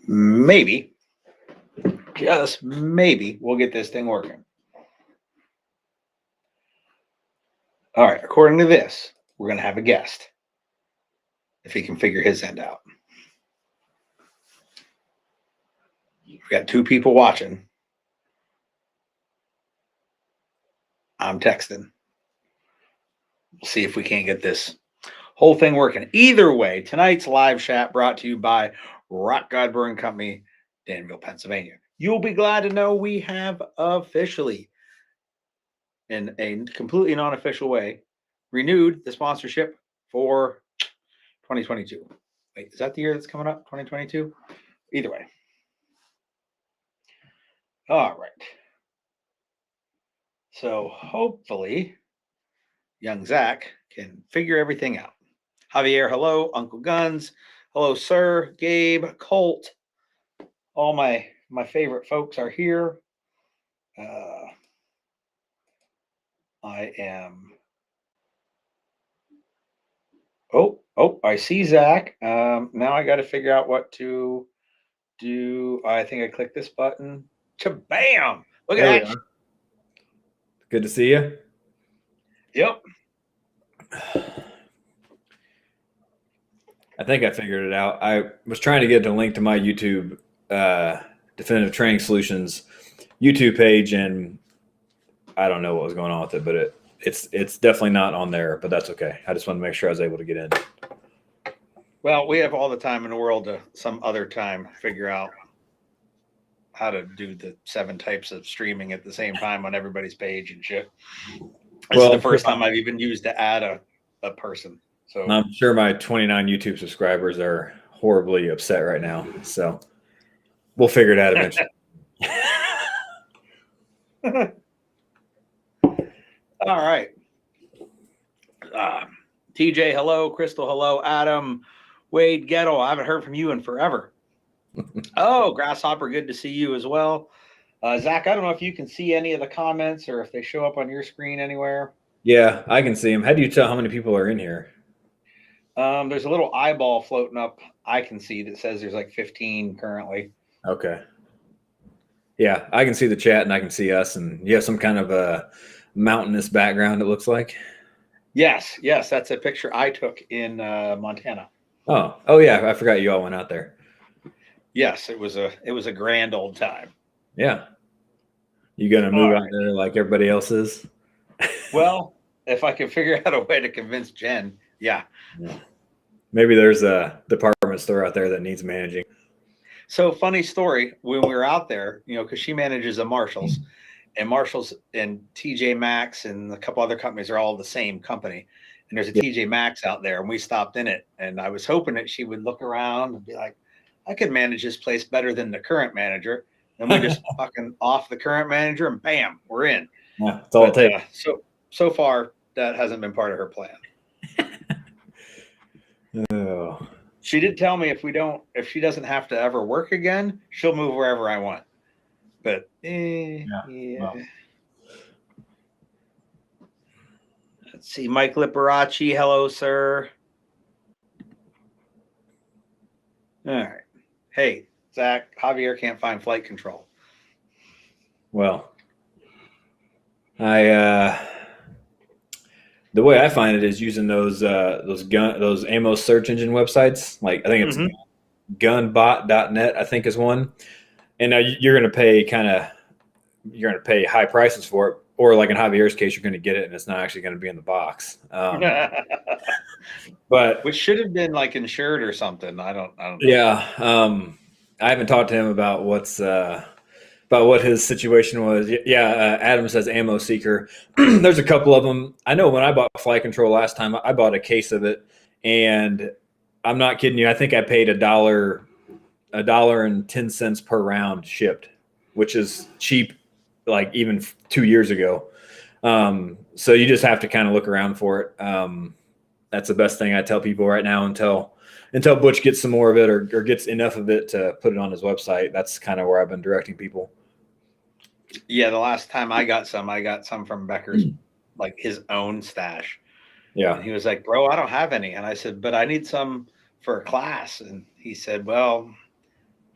maybe, just maybe, we'll get this thing working. All right, according to this, we're going to have a guest, if he can figure his end out. We've got 2 people watching. I'm texting. We'll see if we can't get this whole thing working. Either way, tonight's live chat brought to you by Rock God Brewing Company, Danville, Pennsylvania. You'll be glad to know we have officially, in a completely non-official way, renewed the sponsorship for 2022. Wait, is that the year that's coming up? 2022? Either way. All right. So hopefully young Zach can figure everything out. Javier, hello. Uncle Guns, hello, sir. Gabe, Colt, all my favorite folks are here. I am. Oh, I see Zach. Now I got to figure out what to do. I think I clicked this button. Bam! Look at that. Good to see you. Yep. I think I figured it out. I was trying to get a link to my YouTube Definitive Training Solutions YouTube page, and I don't know what was going on with it, but it's definitely not on there, but that's okay. I just wanted to make sure I was able to get in. Well, we have all the time in the world to some other time figure out how to do the 7 types of streaming at the same time on everybody's page and shit. This is the first time I've even used to add a person. So I'm sure my 29 YouTube subscribers are horribly upset right now. So we'll figure it out eventually. All right. TJ, hello. Crystal, hello. Adam, Wade, Ghetto, I haven't heard from you in forever. Oh, Grasshopper, good to see you as well. Zach, I don't know if you can see any of the comments or if they show up on your screen anywhere. Yeah, I can see them. How do you tell how many people are in here? There's a little eyeball floating up I can see that says there's like 15 currently. Okay. Yeah, I can see the chat and I can see us, and you have some kind of a mountainous background, it looks like. Yes, that's a picture I took in Montana. Oh yeah, I forgot you all went out there. Yes, it was a grand old time. Yeah. You gonna move out there like everybody else is? Well, if I can figure out a way to convince Jen, yeah. Maybe there's a department store out there that needs managing. So funny story, when we were out there, because she manages a Marshalls, and Marshalls and TJ Maxx and a couple other companies are all the same company. And there's a TJ Maxx out there, and we stopped in it. And I was hoping that she would look around and be like, I could manage this place better than the current manager. And we just fucking off the current manager, and bam, we're in. Yeah, that's all it takes. So far, that hasn't been part of her plan. Oh. She did tell me if she doesn't have to ever work again, she'll move wherever I want. But yeah. Well. Let's see, Mike Liparachi, hello, sir. All right. Hey, Zach, Javier can't find flight control. Well, the way I find it is using those ammo search engine websites. Like I think it's gunbot.net, I think is one. And now you're going to pay high prices for it, or like in Javier's case, you're going to get it and it's not actually going to be in the box. But which should have been like insured or something. I don't know. Yeah, I haven't talked to him about what his situation was. Yeah, Adam says ammo seeker. There's a couple of them. I know when I bought flight control last time, I bought a case of it, and I'm not kidding you. I think I paid $1.10 per round shipped, which is cheap, like even 2 years ago. So you just have to kind of look around for it. That's the best thing I tell people right now until Butch gets some more of it or gets enough of it to put it on his website. That's kind of where I've been directing people. Yeah, the last time I got some from Becker's, like his own stash. Yeah. And he was like, bro, I don't have any. And I said, but I need some for a class. And he said, well,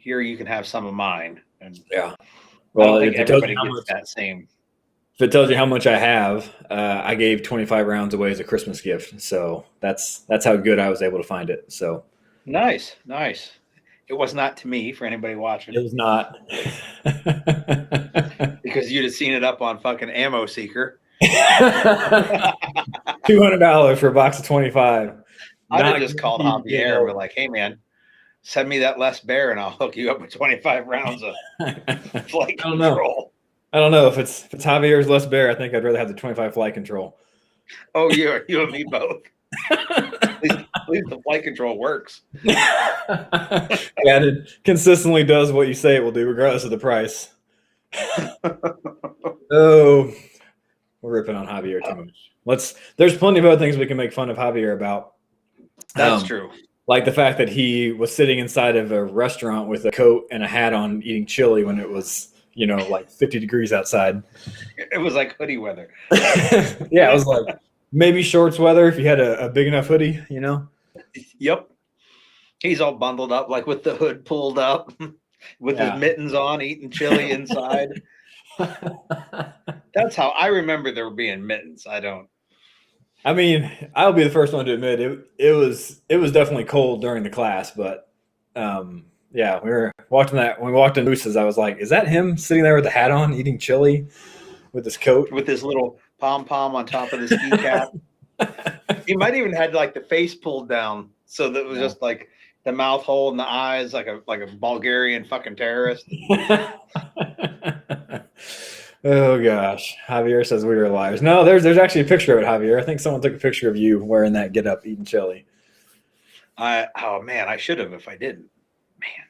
here you can have some of mine. And Yeah. I Well, don't think if it tells everybody you how gets much, that same. if it tells you how much I have, I gave 25 rounds away as a Christmas gift. So that's how good I was able to find it. So Nice. It was not to me, for anybody watching, it was not. because you'd have seen it up on fucking Ammo Seeker. $200 for a box of 25. I'd have Not just called guaranteed to get Javier and be held. like, "Hey man, send me that less bear and I'll hook you up with 25 rounds of flight I don't know. control." I don't know if it's Javier's less bear. I think I'd rather have the 25 flight control. Oh, you and me both. At least the flight control works. Yeah, it consistently does what you say it will do, regardless of the price. Oh, we're ripping on Javier too much. There's plenty of other things we can make fun of Javier about. That's true. Like the fact that he was sitting inside of a restaurant with a coat and a hat on eating chili when it was, like 50 degrees outside. It was like hoodie weather. Yeah, it was like maybe shorts weather if you had a big enough hoodie, Yep. He's all bundled up, like with the hood pulled up, with his mittens on, eating chili inside. That's how I remember there being mittens. I don't. I mean, I'll be the first one to admit it was definitely cold during the class, but yeah, we were watching that when we walked in Moose's. I was like, is that him sitting there with the hat on, eating chili with his coat, with his little pom on top of the ski cap? He might even had like the face pulled down, so that it was just like the mouth hole and the eyes, like a Bulgarian fucking terrorist. Oh gosh, Javier says we are liars. No, there's actually a picture of it, Javier. I think someone took a picture of you wearing that get up eating chili. Oh man, I should have if I didn't. Man.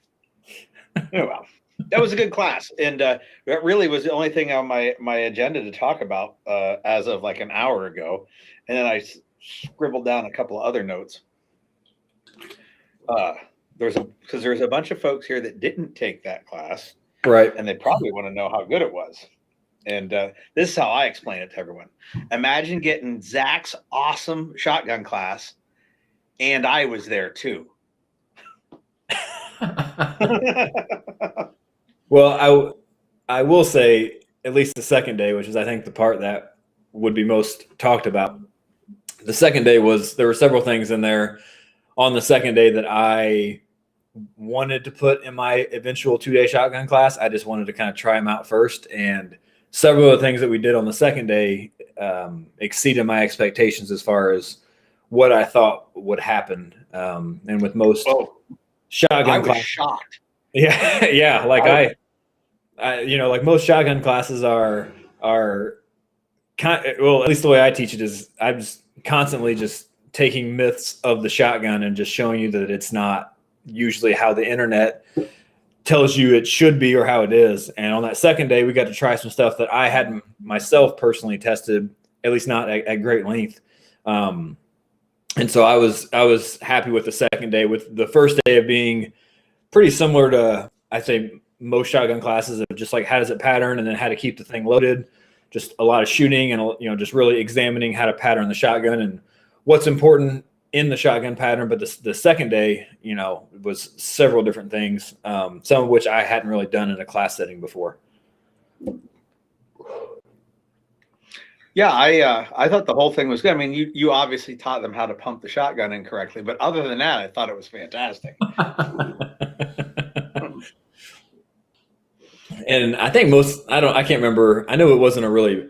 Oh well. That was a good class, and that really was the only thing on my agenda to talk about as of like an hour ago, and then I scribbled down a couple of other notes. There's a bunch of folks here that didn't take that class, right? And they probably want to know how good it was. And this is how I explain it to everyone. Imagine getting Zach's awesome shotgun class, and I was there too. Well, I will say at least the second day, which is I think the part that would be most talked about. The second day there were several things in there on the second day that I wanted to put in my eventual 2-day shotgun class. I just wanted to kind of try them out first, and several of the things that we did on the second day exceeded my expectations as far as what I thought would happen. And with most shotgun I was classes, shocked. Yeah. Like I like most shotgun classes are well, at least the way I teach it is I'm just constantly just taking myths of the shotgun and just showing you that it's not usually how the internet tells you it should be or how it is. And on that second day, we got to try some stuff that I hadn't myself personally tested, at least not at great length. And so I was happy with the second day, with the first day of being pretty similar to, I'd say, most shotgun classes of just like how does it pattern and then how to keep the thing loaded. Just a lot of shooting and, just really examining how to pattern the shotgun and what's important in the shotgun pattern. But the second day, was several different things, some of which I hadn't really done in a class setting before. Yeah, I thought the whole thing was good. I mean, you obviously taught them how to pump the shotgun incorrectly, but other than that, I thought it was fantastic. And I think I can't remember. I know it wasn't a really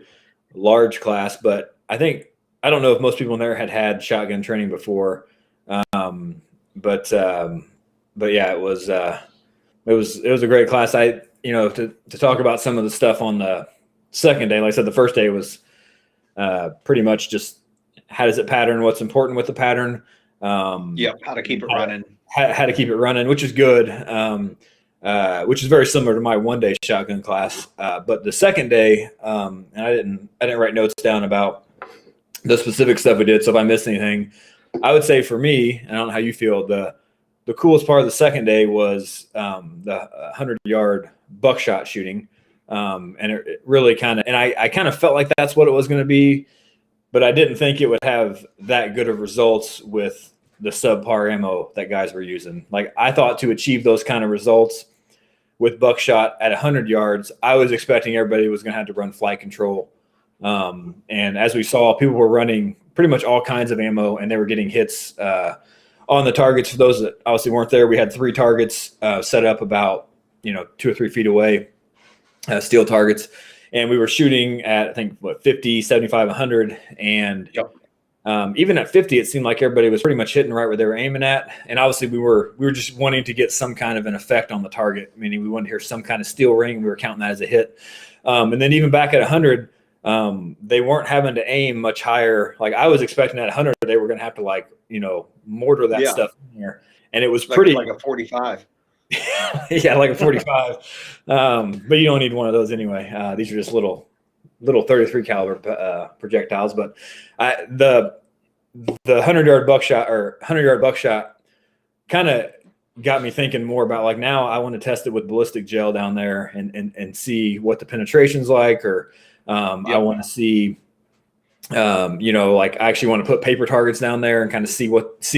large class, but I don't know if most people in there had shotgun training before. But yeah, it was a great class. To talk about some of the stuff on the second day, like I said, the first day was pretty much just how does it pattern, what's important with the pattern. How to keep it running. How to keep it running, which is good. Which is very similar to my 1-day shotgun class. But the second day, and I didn't write notes down about the specific stuff we did. So if I missed anything, I would say for me, and I don't know how you feel, the coolest part of the second day was the 100-yard buckshot shooting. And it really and I kind of felt like that's what it was going to be, but I didn't think it would have that good of results with the subpar ammo that guys were using. Like I thought to achieve those kind of results, with buckshot at 100 yards, I was expecting everybody was going to have to run flight control. And as we saw, people were running pretty much all kinds of ammo, and they were getting hits on the targets. For those that obviously weren't there, we had 3 targets set up about 2 or 3 feet away, steel targets, and we were shooting at, I think, 50, 75, 100, and even at 50, it seemed like everybody was pretty much hitting right where they were aiming at. And obviously, we were just wanting to get some kind of an effect on the target, meaning we wanted to hear some kind of steel ring. We were counting that as a hit, and then even back at 100. They weren't having to aim much higher. Like I was expecting at 100, they were going to have to mortar that stuff in there. And it was pretty like a 45. Yeah, like a 45. But you don't need one of those anyway. These are just little 33 caliber projectiles. But the 100-yard buckshot kind of got me thinking more about, like, now I want to test it with ballistic gel down there and see what the penetration's like, or I want to see, like I actually want to put paper targets down there and kind of see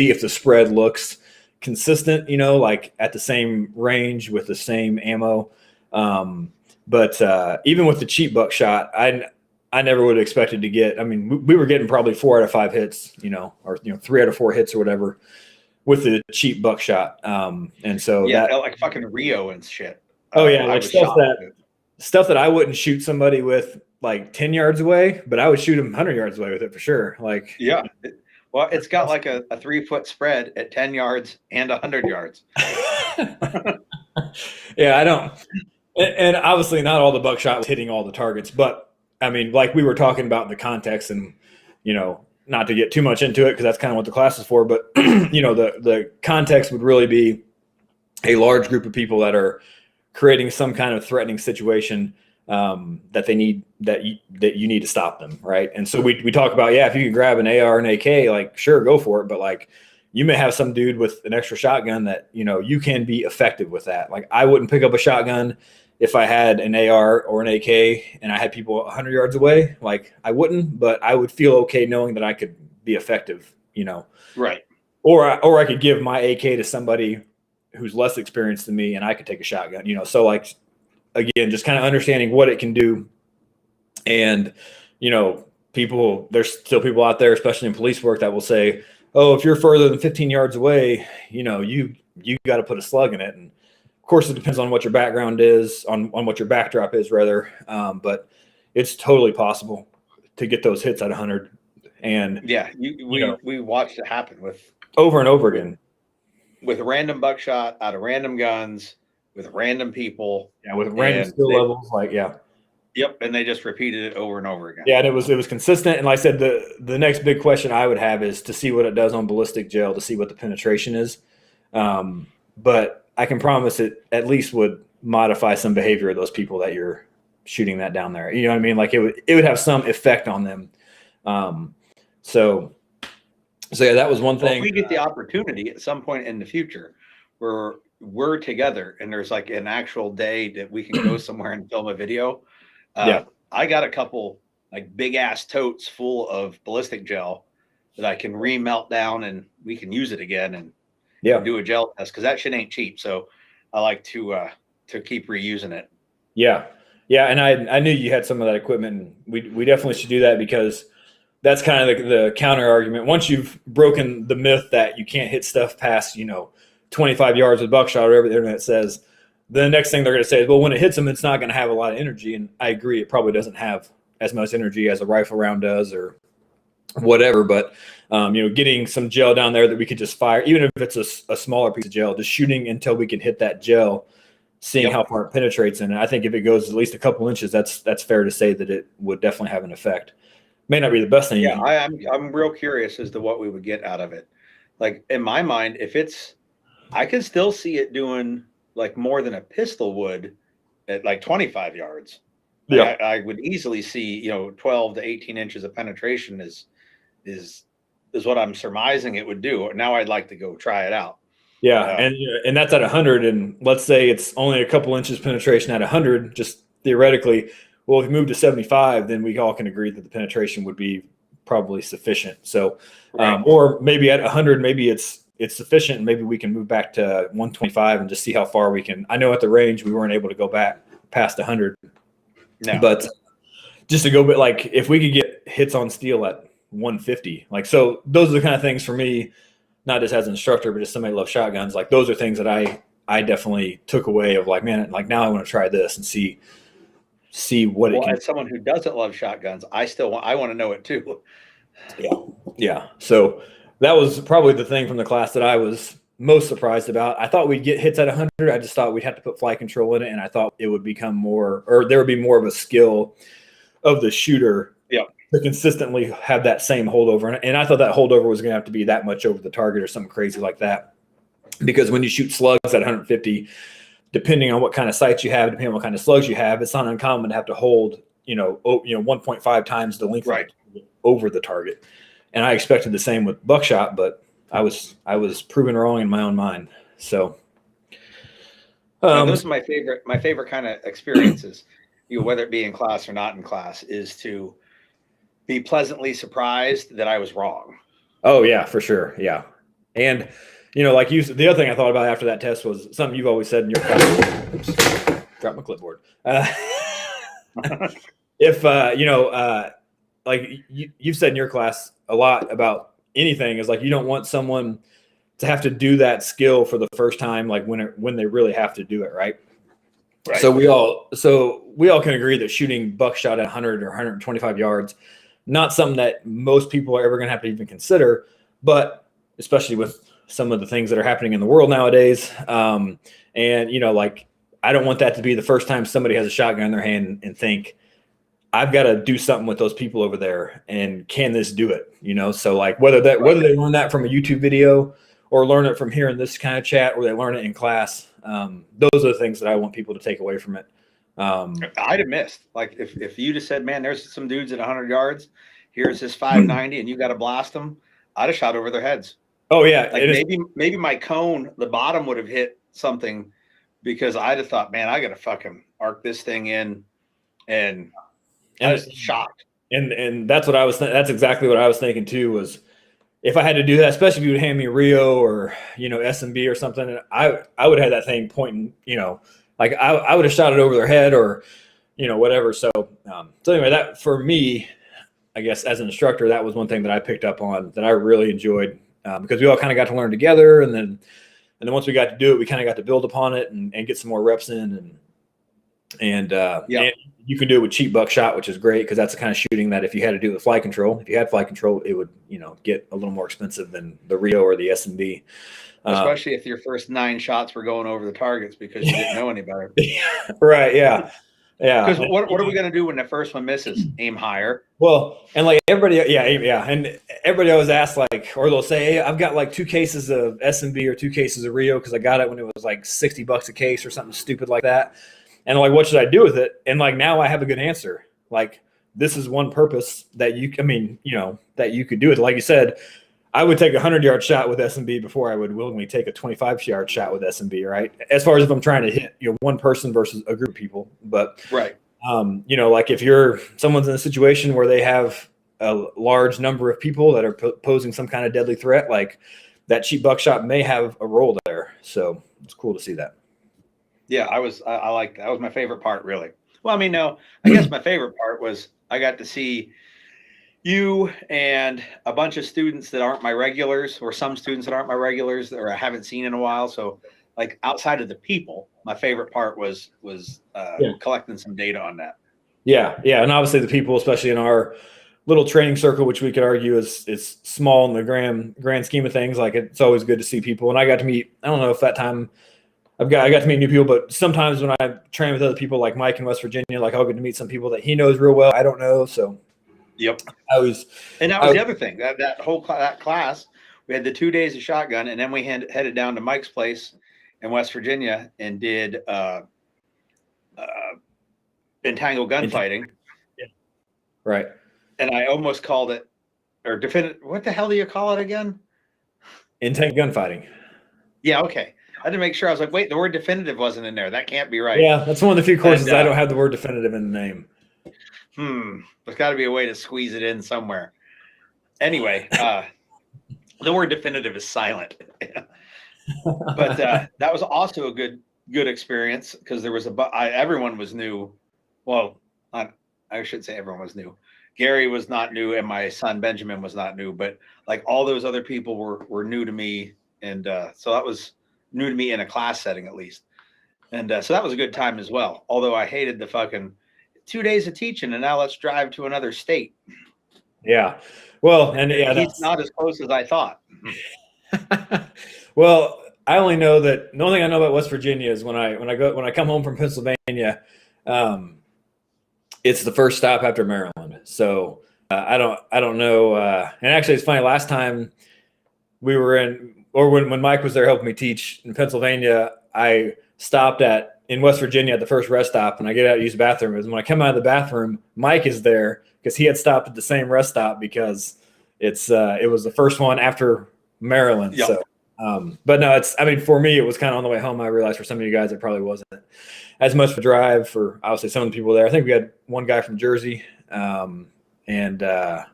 if the spread looks consistent, like at the same range with the same ammo. But even with the cheap buckshot, I never would have expected to get, we were getting probably 4 out of 5 hits, or 3 out of 4 hits or whatever with the cheap buckshot. And so like fucking Rio and shit. Oh yeah. Like stuff that I wouldn't shoot somebody with like 10 yards away, but I would shoot them 100 yards away with it for sure. Like, yeah. Well, it's got like a 3-foot spread at 10 yards and 100 yards. Yeah, I don't. And obviously not all the buckshot was hitting all the targets, but like we were talking about in the context, and, not to get too much into it because that's kind of what the class is for, but the context would really be a large group of people that are creating some kind of threatening situation that you need to stop them, right? And so we talk about, if you can grab an AR and AK, like, sure, go for it, but like you may have some dude with an extra shotgun that you can be effective with that. Like I wouldn't pick up a shotgun if I had an AR or an AK and I had people 100 yards away. Like I wouldn't, but I would feel okay knowing that I could be effective, right? Or I could give my AK to somebody who's less experienced than me and I could take a shotgun, so like, again, just kind of understanding what it can do. And, there's still people out there, especially in police work, that will say, oh, if you're further than 15 yards away, you got to put a slug in it. And of course it depends on what your background is, on what your backdrop is rather. But it's totally possible to get those hits at 100. And we watched it happen with over and over again with random buckshot out of random guns, with random people. Yeah, with random skill levels, like, yeah. Yep, and they just repeated it over and over again. Yeah, and it was consistent. And like I said, the next big question I would have is to see what it does on ballistic gel, to see what the penetration is. But I can promise it at least would modify some behavior of those people that you're shooting that down there. You know what I mean? Like it would have some effect on them. So yeah, that was one thing. If we get the opportunity at some point in the future where we're together and there's like an actual day that we can go somewhere and film a video. I got a couple like big ass totes full of ballistic gel that I can remelt down and we can use it again and do a gel test, because that shit ain't cheap. So I like to keep reusing it. Yeah. And I knew you had some of that equipment, and we definitely should do that, because that's kind of the counter argument. Once you've broken the myth that you can't hit stuff past, 25 yards with buckshot, or whatever the internet says, the next thing they're going to say is, well, when it hits them, it's not going to have a lot of energy. And I agree, it probably doesn't have as much energy as a rifle round does or whatever. But, getting some gel down there that we could just fire, even if it's a smaller piece of gel, just shooting until we can hit that gel, seeing how far it penetrates. And I think if it goes at least a couple inches, that's fair to say that it would definitely have an effect. May not be the best thing. Yeah, I'm real curious as to what we would get out of it. Like in my mind, I can still see it doing like more than a pistol would at like 25 yards. Yeah, I would easily see 12 to 18 inches of penetration is what I'm surmising it would do. Now I'd like to go try it out. Yeah, and that's at 100, and let's say it's only a couple inches penetration at 100, just theoretically. Well, if we move to 75, then we all can agree that the penetration would be probably sufficient. So, or maybe at 100, maybe it's it's sufficient. And maybe we can move back to 125 and just see how far we can. I know at the range we weren't able to go back past 100, but just to go, but like if we could get hits on steel at 150, like, so those are the kind of things for me, not just as an instructor, but just somebody who loves shotguns. Like those are things that I definitely took away of like, man, like now I want to try this and see what it can. As someone who doesn't love shotguns, I want to know it too. Yeah. So that was probably the thing from the class that I was most surprised about. I thought we'd get hits at 100. I just thought we'd have to put flight control in it, and I thought it would become more, or there would be more of a skill of the shooter to consistently have that same holdover. And I thought that holdover was going to have to be that much over the target or something crazy like that. Because when you shoot slugs at 150, depending on what kind of sights you have, depending on what kind of slugs you have, it's not uncommon to have to hold, 1.5 times the length over the target. And I expected the same with buckshot, but I was proven wrong in my own mind. So those are my favorite kind of experiences, whether it be in class or not in class, is to be pleasantly surprised that I was wrong. Oh yeah, for sure. Yeah. And like the other thing I thought about after that test was something you've always said in your class. Oops, drop my clipboard. If like you've said in your class a lot about anything is like, you don't want someone to have to do that skill for the first time, like when they really have to do it. Right. So we all can agree that shooting buckshot at 100 or 125 yards, not something that most people are ever going to have to even consider, but especially with some of the things that are happening in the world nowadays. And like, I don't want that to be the first time somebody has a shotgun in their hand and think, I've got to do something with those people over there. And can this do it? So like whether they learn that from a YouTube video or learn it from hearing this kind of chat, or they learn it in class, those are the things that I want people to take away from it. I'd have missed, like if you just said, man, there's some dudes at 100 yards, here's this 590 and you got to blast them, I'd have shot over their heads. Oh yeah. Like maybe my cone, the bottom would have hit something, because I'd have thought, man, I got to fucking arc this thing in, and I was shocked. And that's what that's exactly what I was thinking too, was if I had to do that, especially if you would hand me Rio or, SMB or something, I would have that thing pointing, like I would have shot it over their head or, whatever. So anyway, that for me, I guess as an instructor, that was one thing that I picked up on that I really enjoyed, because we all kind of got to learn together. And then once we got to do it, we kind of got to build upon it and get some more reps in. And you can do it with cheap buckshot, which is great, because that's the kind of shooting that if you had to do it with flight control, if you had flight control, it would, get a little more expensive than the Rio or the SMB. Especially if your first 9 shots were going over the targets because you didn't know any better. Right. Yeah. Yeah. Because what are we going to do when the first one misses? Aim higher. Well, and like everybody, and everybody always asks, like, or they'll say, hey, I've got like 2 cases of SMB or 2 cases of Rio because I got it when it was like $60 a case or something stupid like that. And like, what should I do with it? And like, now I have a good answer. Like, this is one purpose that that you could do it. Like you said, I would take a 100-yard shot with SMB before I would willingly take a 25-yard shot with SMB, right? As far as if I'm trying to hit, one person versus a group of people. But, right. Like if someone's in a situation where they have a large number of people that are posing some kind of deadly threat, like that cheap buckshot may have a role there. So it's cool to see that. Yeah, I like that was my favorite part, really. Well, I mean, no, I guess my favorite part was I got to see you and a bunch of students that aren't my regulars, or some students that aren't my regulars or I haven't seen in a while. So like outside of the people, my favorite part was collecting some data on that. Yeah. Yeah. And obviously the people, especially in our little training circle, which we could argue is small in the grand scheme of things. Like it's always good to see people. And I got to meet, I don't know if that time I got to meet new people, but sometimes when I train with other people like Mike in West Virginia, like I'll get to meet some people that he knows real well. I don't know. So yep. And that was the other thing, that whole class, we had the 2 days of shotgun, and then we headed down to Mike's place in West Virginia and did entangled gunfighting. Yeah. Right. And I almost called it, or definitive. What the hell do you call it again? Entangled gunfighting. Yeah. Okay. I had to make sure. I was like, wait, the word definitive wasn't in there. That can't be right. Yeah. That's one of the few courses I don't have the word definitive in the name. There's got to be a way to squeeze it in somewhere. Anyway, The word definitive is silent. But that was also a good experience because there was everyone was new. Well, I should say everyone was new. Gary was not new, and my son Benjamin was not new, but like all those other people were new to me, and so that was new to me in a class setting at least, and so that was a good time as well. Although I hated the fucking 2 days of teaching, and now let's drive to another state. Yeah, well, and yeah, he's not as close as I thought. Well, I only know that the only thing I know about West Virginia is when I come home from Pennsylvania, it's the first stop after Maryland. So I don't know. And actually, it's funny. Last time we were when Mike was there helping me teach in Pennsylvania, I stopped in West Virginia at the first rest stop, and I get out to use the bathroom. And when I come out of the bathroom, Mike is there because he had stopped at the same rest stop because it was the first one after Maryland. Yep. So. But no, for me, it was kind of on the way home. I realized for some of you guys, it probably wasn't as much of a drive for, obviously, some of the people there. I think we had one guy from Jersey, and I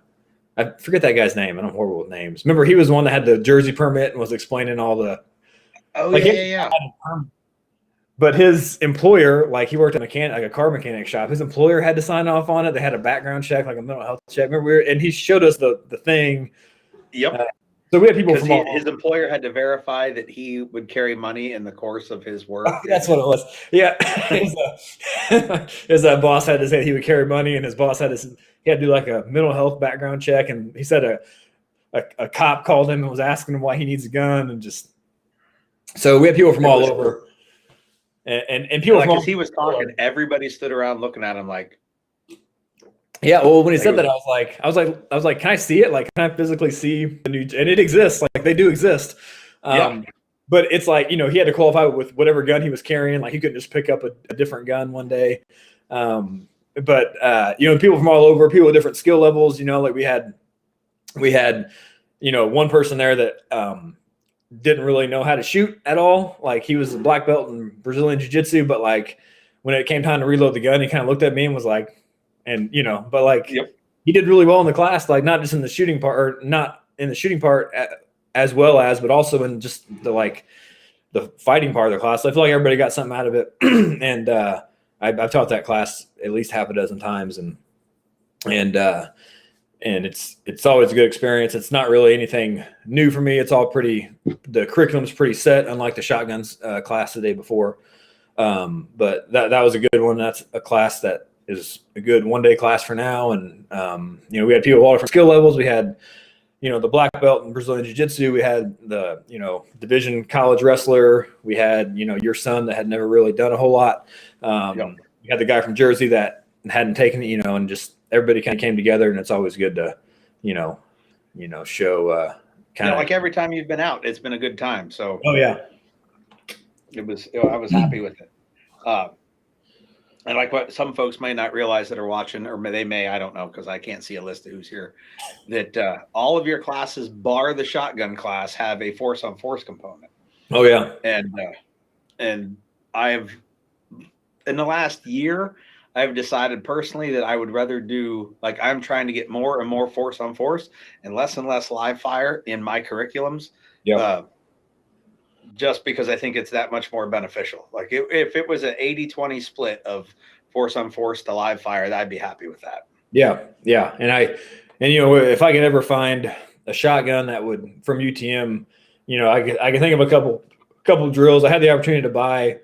forget that guy's name. I'm horrible with names. Remember, he was the one that had the Jersey permit and was explaining all the. Oh, like, yeah. But his employer, like he worked at a car mechanic shop. His employer had to sign off on it. They had a background check, like a mental health check. Remember, and he showed us the thing. Yep. So we had people from his employer had to verify that he would carry money in the course of his work. That's what it was. Yeah. His boss had to say he would carry money, and his boss had to do like a mental health background check. And he said a cop called him and was asking him why he needs a gun, and just so we had people from all over. And people like as he was talking, everybody stood around looking at him like. Yeah, well, when he said that, I was like, can I see it? Like, can I physically see the new? And it exists. Like, they do exist. Yeah. But it's like, he had to qualify with whatever gun he was carrying. Like, he couldn't just pick up a different gun one day. But people from all over, people with different skill levels. Like we had, one person there that didn't really know how to shoot at all. Like, he was a black belt in Brazilian Jiu-Jitsu, but like when it came time to reload the gun, he kind of looked at me and was like. And but like yep. He did really well in the class, like not just in the shooting part, or not in the shooting part as well as, but also in just the fighting part of the class. So I feel like everybody got something out of it, and I've taught that class at least half a dozen times, and it's always a good experience. It's not really anything new for me. It's all the curriculum's pretty set, unlike the shotguns class the day before. But that was a good one. That's a class that is a good one-day class for now. And, we had people of all different skill levels. We had, the black belt in Brazilian Jiu-Jitsu. We had the, division college wrestler. We had, your son that had never really done a whole lot. We had the guy from Jersey that hadn't taken it, and just everybody kind of came together, and it's always good to, show kind of like every time you've been out, it's been a good time. So, oh yeah, I was happy with it. And like what some folks may not realize that are watching, or they may, I don't know, because I can't see a list of who's here, that all of your classes, bar the shotgun class, have a force-on-force component. Oh, yeah. And I've, in the last year, I've decided personally that I would rather do, like I'm trying to get more and more force-on-force and less live fire in my curriculums. Yeah. Just because I think it's that much more beneficial. Like if it was an 80-20 split of force-on-force to live fire, I'd be happy with that. Yeah. Yeah. And if I could ever find a shotgun that would, from UTM, I can think of a couple drills. I had the opportunity to buy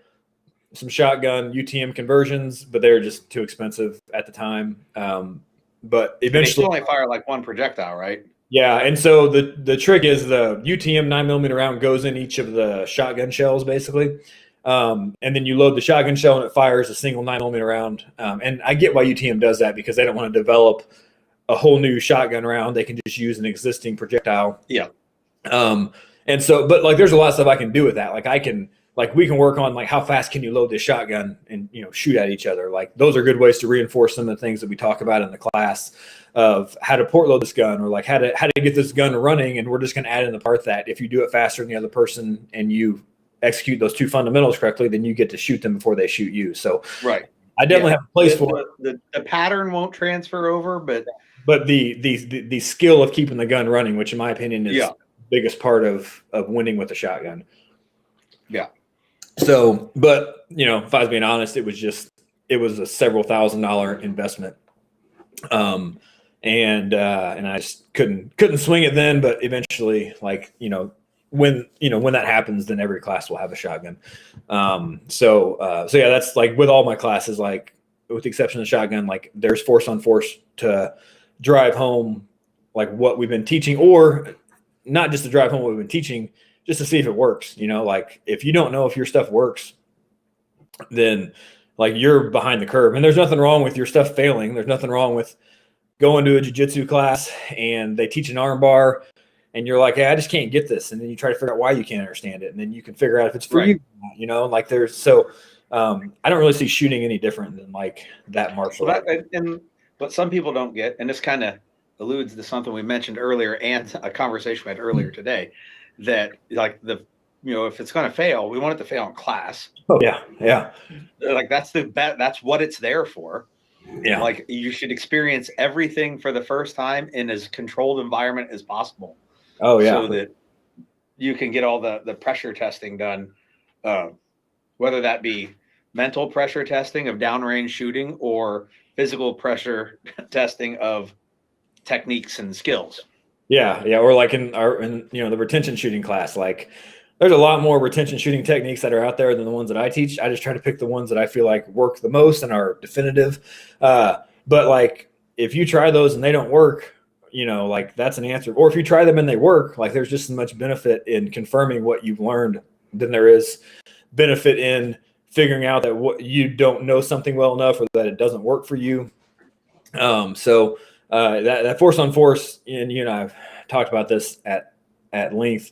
some shotgun UTM conversions, but they were just too expensive at the time. But eventually, they still only fire like one projectile, right? Yeah, and so the trick is the UTM 9mm round goes in each of the shotgun shells, basically. And then you load the shotgun shell and it fires a single 9mm round. And I get why UTM does that, because they don't want to develop a whole new shotgun round. They can just use an existing projectile. Yeah. And so, but like there's a lot of stuff I can do with that. We can work on like how fast can you load this shotgun and shoot at each other. Like those are good ways to reinforce some of the things that we talk about in the class of how to port load this gun, or like how to get this gun running. And we're just going to add in the part that if you do it faster than the other person and you execute those two fundamentals correctly, then you get to shoot them before they shoot you. So right. I definitely have a place for it. The pattern won't transfer over, but the skill of keeping the gun running, which in my opinion is biggest part of winning with a shotgun. Yeah. So, but if I was being honest, it was a several $1,000 investment. And I just couldn't swing it then, but eventually, when that happens, then every class will have a shotgun. So yeah, that's like with all my classes, like with the exception of the shotgun, like there's force on force to drive home like what we've been teaching, or not just to drive home what we've been teaching, just to see if it works. Like if you don't know if your stuff works, then like you're behind the curve. And there's nothing wrong with your stuff failing. There's nothing wrong with going to a jiu-jitsu class and they teach an arm bar and you're like, hey, I just can't get this. And then you try to figure out why you can't understand it. And then you can figure out if it's for you, like there's, so I don't really see shooting any different than like that martial art. And what some people don't get, and this kind of alludes to something we mentioned earlier and a conversation we had earlier today, that like if it's going to fail, we want it to fail in class. Oh yeah. Yeah. Like that's what it's there for. Yeah. Like you should experience everything for the first time in as controlled environment as possible. Oh yeah. So that you can get all the pressure testing done, whether that be mental pressure testing of downrange shooting or physical pressure testing of techniques and skills. Yeah. Yeah. Or like in the retention shooting class, like there's a lot more retention shooting techniques that are out there than the ones that I teach. I just try to pick the ones that I feel like work the most and are definitive. But like if you try those and they don't work, like that's an answer. Or if you try them and they work, like there's just as much benefit in confirming what you've learned than there is benefit in figuring out that what you don't know something well enough or that it doesn't work for you. So that force on force, and you and I have talked about this at length.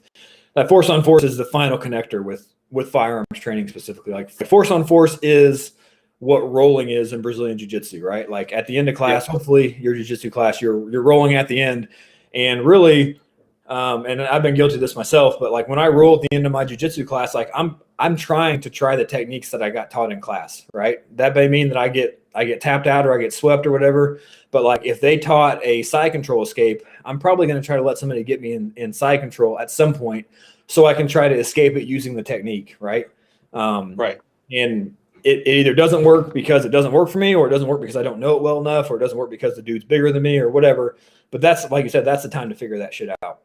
That force on force is the final connector with firearms training specifically. Like force on force is what rolling is in Brazilian Jiu-Jitsu, right? Like at the end of class, hopefully your Jiu-Jitsu class, you're rolling at the end, and really, and I've been guilty of this myself, but like when I roll at the end of my Jiu-Jitsu class, like I'm trying to try the techniques that I got taught in class, right? That may mean that I get tapped out or I get swept or whatever. But like if they taught a side control escape, I'm probably going to try to let somebody get me in side control at some point so I can try to escape it using the technique, right? Right. And it either doesn't work because it doesn't work for me, or it doesn't work because I don't know it well enough, or it doesn't work because the dude's bigger than me or whatever. But that's, like you said, that's the time to figure that shit out.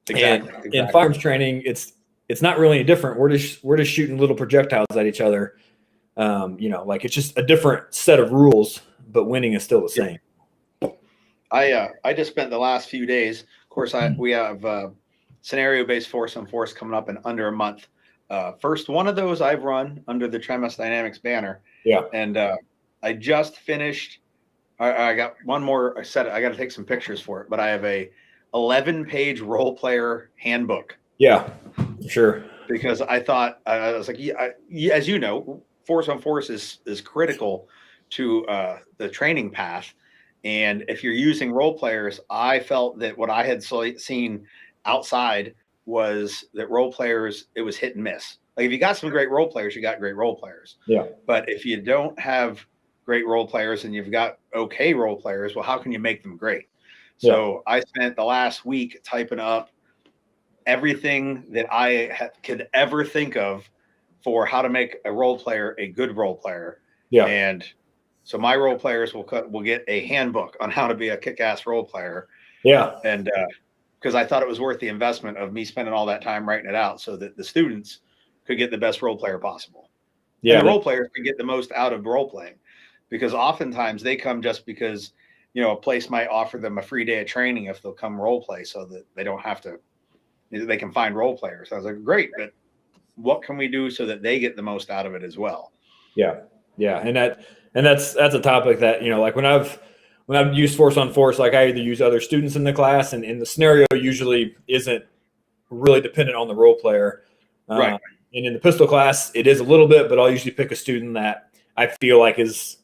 Exactly. And in firearms training, it's not really any different. We're just shooting little projectiles at each other. Like it's just a different set of rules, but winning is still the same. I just spent the last few days. Of course, we have scenario-based force on force coming up in under a month. First one of those I've run under the Tremas Dynamics banner. Yeah. And I just finished. I got one more. I got to take some pictures for it, but I have a 11-page role player handbook. Yeah, sure. Because I thought I was like, as you know, force on force is critical to the training path. And if you're using role players, I felt that what I had seen outside was that role players, it was hit and miss. Like if you got some great role players, you got great role players. Yeah. But if you don't have great role players and you've got okay role players, well, how can you make them great? So I spent the last week typing up everything that I could ever think of for how to make a role player a good role player. Yeah. And so my role players will get a handbook on how to be a kick-ass role player. Yeah. And because I thought it was worth the investment of me spending all that time writing it out so that the students could get the best role player possible. Yeah. And the role players could get the most out of role playing, because oftentimes they come just because, a place might offer them a free day of training if they'll come role play so that they don't have to, they can find role players. I was like, great, but what can we do so that they get the most out of it as well? Yeah. Yeah. And that's a topic that, like when I've used force on force, like I either use other students in the class, and the scenario usually isn't really dependent on the role player. Right. And in the pistol class, it is a little bit, but I'll usually pick a student that I feel like is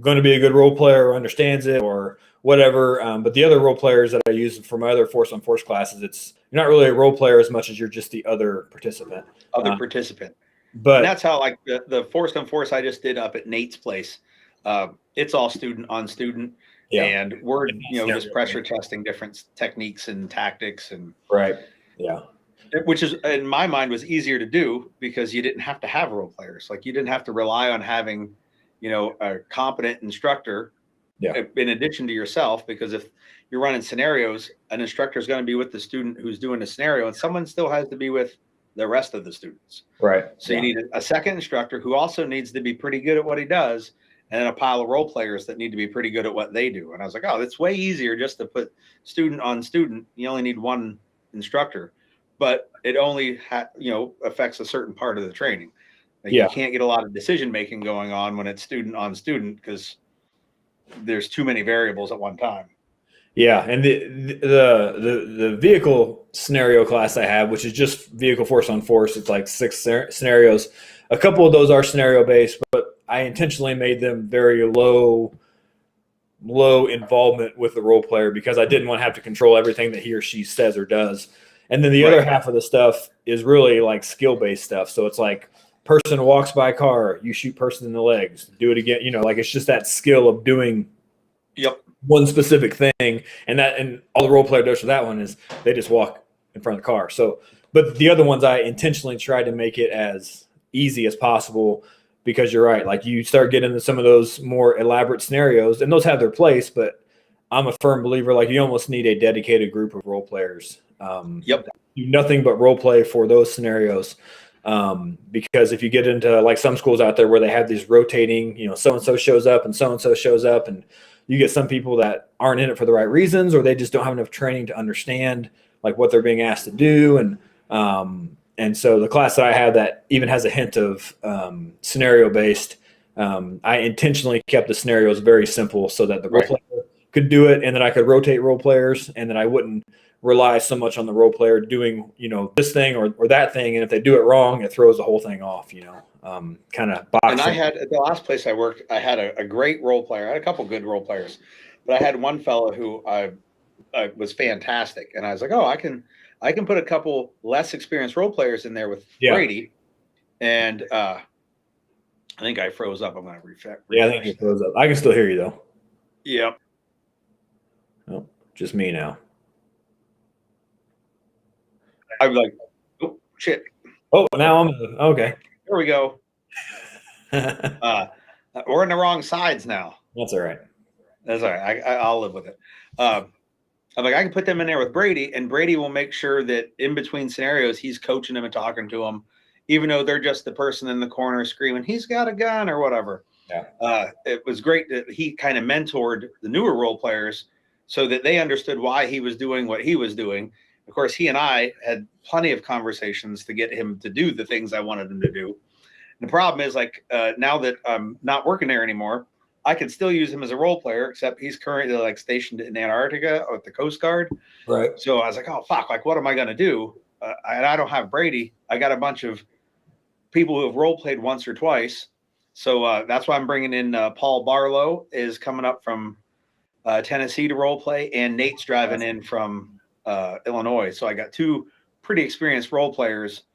going to be a good role player or understands it or whatever. But the other role players that I use for my other force on force classes, you're not really a role player as much as you're just the other participant. But and that's how, like the force on force I just did up at Nate's place. It's all student on student. Yeah. And we're, just pressure testing different techniques and tactics. And right. Yeah. Which is, in my mind, was easier to do because you didn't have to have role players. Like you didn't have to rely on having, a competent instructor in addition to yourself, because if you're running scenarios, an instructor is going to be with the student who's doing the scenario, and someone still has to be with the rest of the students. Right. So you need a second instructor who also needs to be pretty good at what he does, and then a pile of role players that need to be pretty good at what they do. And I was like, oh, it's way easier just to put student on student. You only need one instructor, but it only affects a certain part of the training. Like you can't get a lot of decision making going on when it's student on student because there's too many variables at one time. Yeah, and the vehicle scenario class I have, which is just vehicle force on force, it's like 6 scenarios. A couple of those are scenario based, but I intentionally made them very low involvement with the role player because I didn't want to have to control everything that he or she says or does. And then the other half of the stuff is really like skill based stuff. So it's like person walks by car, you shoot person in the legs, do it again. Like it's just that skill of doing one specific thing. And all the role player does for that one is they just walk in front of the car. So, but the other ones I intentionally tried to make it as easy as possible because you're right. Like you start getting into some of those more elaborate scenarios and those have their place, but I'm a firm believer, like you almost need a dedicated group of role players. Do nothing but role play for those scenarios. Because if you get into like some schools out there where they have these rotating, so-and-so shows up and so-and-so shows up, and you get some people that aren't in it for the right reasons, or they just don't have enough training to understand like what they're being asked to do. And so the class that I have that even has a hint of scenario based, I intentionally kept the scenarios very simple so that the role player could do it, and that I could rotate role players, and that I wouldn't rely so much on the role player doing, this thing or that thing. And if they do it wrong, it throws the whole thing off, kind of boxing. And I had at the last place I worked, I had a great role player. I had a couple good role players, but I had one fellow who I was fantastic. And I was like, oh, I can put a couple less experienced role players in there with Brady. And I think I froze up. I'm going to refresh. Yeah, I think you froze up. I can still hear you though. Yep. Oh, just me now. I'm like, oh shit. Oh, now I'm okay. Here we go. We're in the wrong sides now. That's all right. That's all right. I'll live with it. I'm like, I can put them in there with Brady, and Brady will make sure that in between scenarios, he's coaching them and talking to them, even though they're just the person in the corner screaming, he's got a gun or whatever. Yeah. It was great that he kind of mentored the newer role players so that they understood why he was doing what he was doing. Of course, he and I had plenty of conversations to get him to do the things I wanted him to do. And the problem is, like, now that I'm not working there anymore, I can still use him as a role player, except he's currently like stationed in Antarctica with the Coast Guard. Right. So I was like, oh, fuck, like, what am I going to do? And I don't have Brady. I got a bunch of people who have role played once or twice. So that's why I'm bringing in Paul Barlow is coming up from Tennessee to role play, and Nate's driving in from Illinois. So I got 2 pretty experienced role players.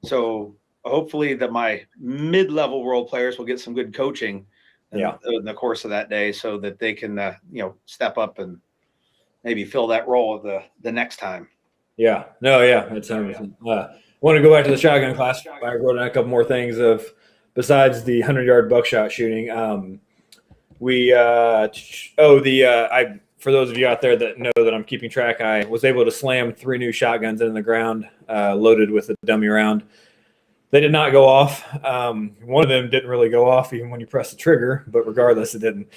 So hopefully that my mid-level role players will get some good coaching in the course of that day so that they can, step up and maybe fill that role the next time. Yeah. No, yeah. That's want to go back to the shotgun class. I wrote down a couple more things besides the 100-yard buckshot shooting. For those of you out there that know that I'm keeping track, I was able to slam 3 new shotguns into the ground, loaded with a dummy round. They did not go off. One of them didn't really go off even when you press the trigger, but regardless, it didn't.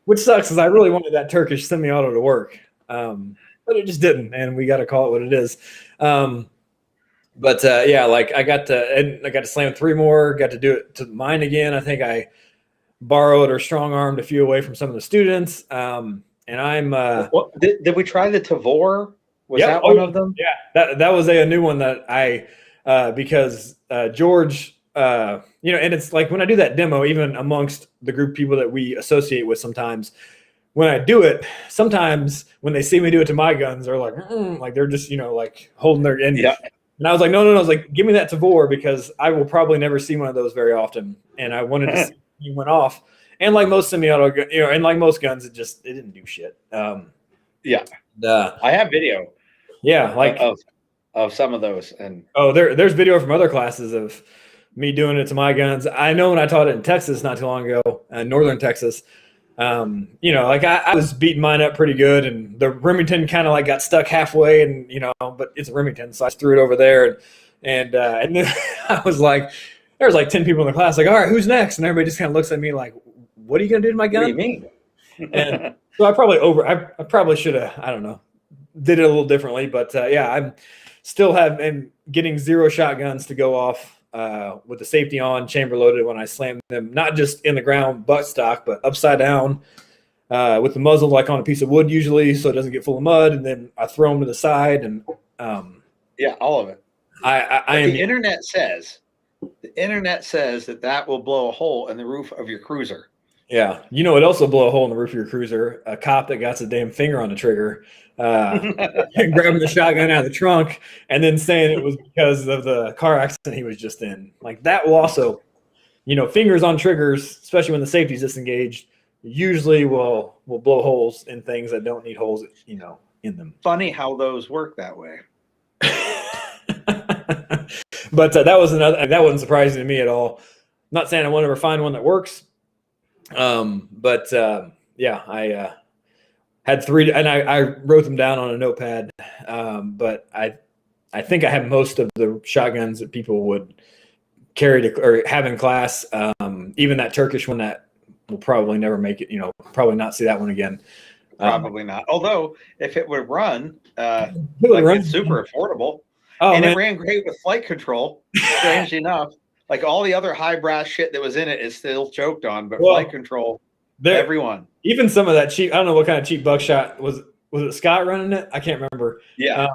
Which sucks because I really wanted that Turkish semi-auto to work, but it just didn't, and we got to call it what it is. I got to slam 3 more. Got to do it to mine again. I think I borrowed or strong-armed a few away from some of the students. And I'm did we try the Tavor? Was that one of them? Yeah, that was a new one that I because George, and it's like when I do that demo, even amongst the group of people that we associate with, sometimes when I do it, sometimes when they see me do it to my guns, they're like, like they're just like holding their end. Yeah. And I was like, no. I was like, give me that Tavor because I will probably never see one of those very often, and I wanted to see he went off. And like most semi-auto, and like most guns, it didn't do shit. Yeah. Uh, I have video yeah, like of some of those. And there's video from other classes of me doing it to my guns. I know when I taught it in Texas not too long ago, northern Texas. Like I was beating mine up pretty good, and the Remington kind of like got stuck halfway, and but it's a Remington, so I threw it over there, and then I was like, there was like 10 people in the class, like, all right, who's next? And everybody just kind of looks at me like, what are you gonna do to my gun? what do you mean? And so I probably should have, I don't know, did it a little differently, but I'm still am getting 0 shotguns to go off with the safety on, chamber loaded when I slam them, not just in the ground butt stock, but upside down with the muzzle like on a piece of wood usually, so it doesn't get full of mud, and then I throw them to the side, and yeah, all of it. The internet says that will blow a hole in the roof of your cruiser. Yeah, it also blow a hole in the roof of your cruiser. A cop that got his damn finger on the trigger, grabbing the shotgun out of the trunk, and then saying it was because of the car accident he was just in. Like that will also, fingers on triggers, especially when the safety's disengaged, usually will blow holes in things that don't need holes, in them. Funny how those work that way. But that wasn't surprising to me at all. I'm not saying I won't ever find one that works. I had 3, and I wrote them down on a notepad. But I think I have most of the shotguns that people would carry or have in class. Even that Turkish one that will probably never make it, probably not see that one again. Probably not. Although if it would run, it's super affordable. Oh, and man. It ran great with flight control, strangely enough. Like all the other high brass shit that was in it is still choked on, but flight control, everyone. Even some of that cheap, I don't know what kind of cheap buckshot was it Scott running it? I can't remember. Yeah.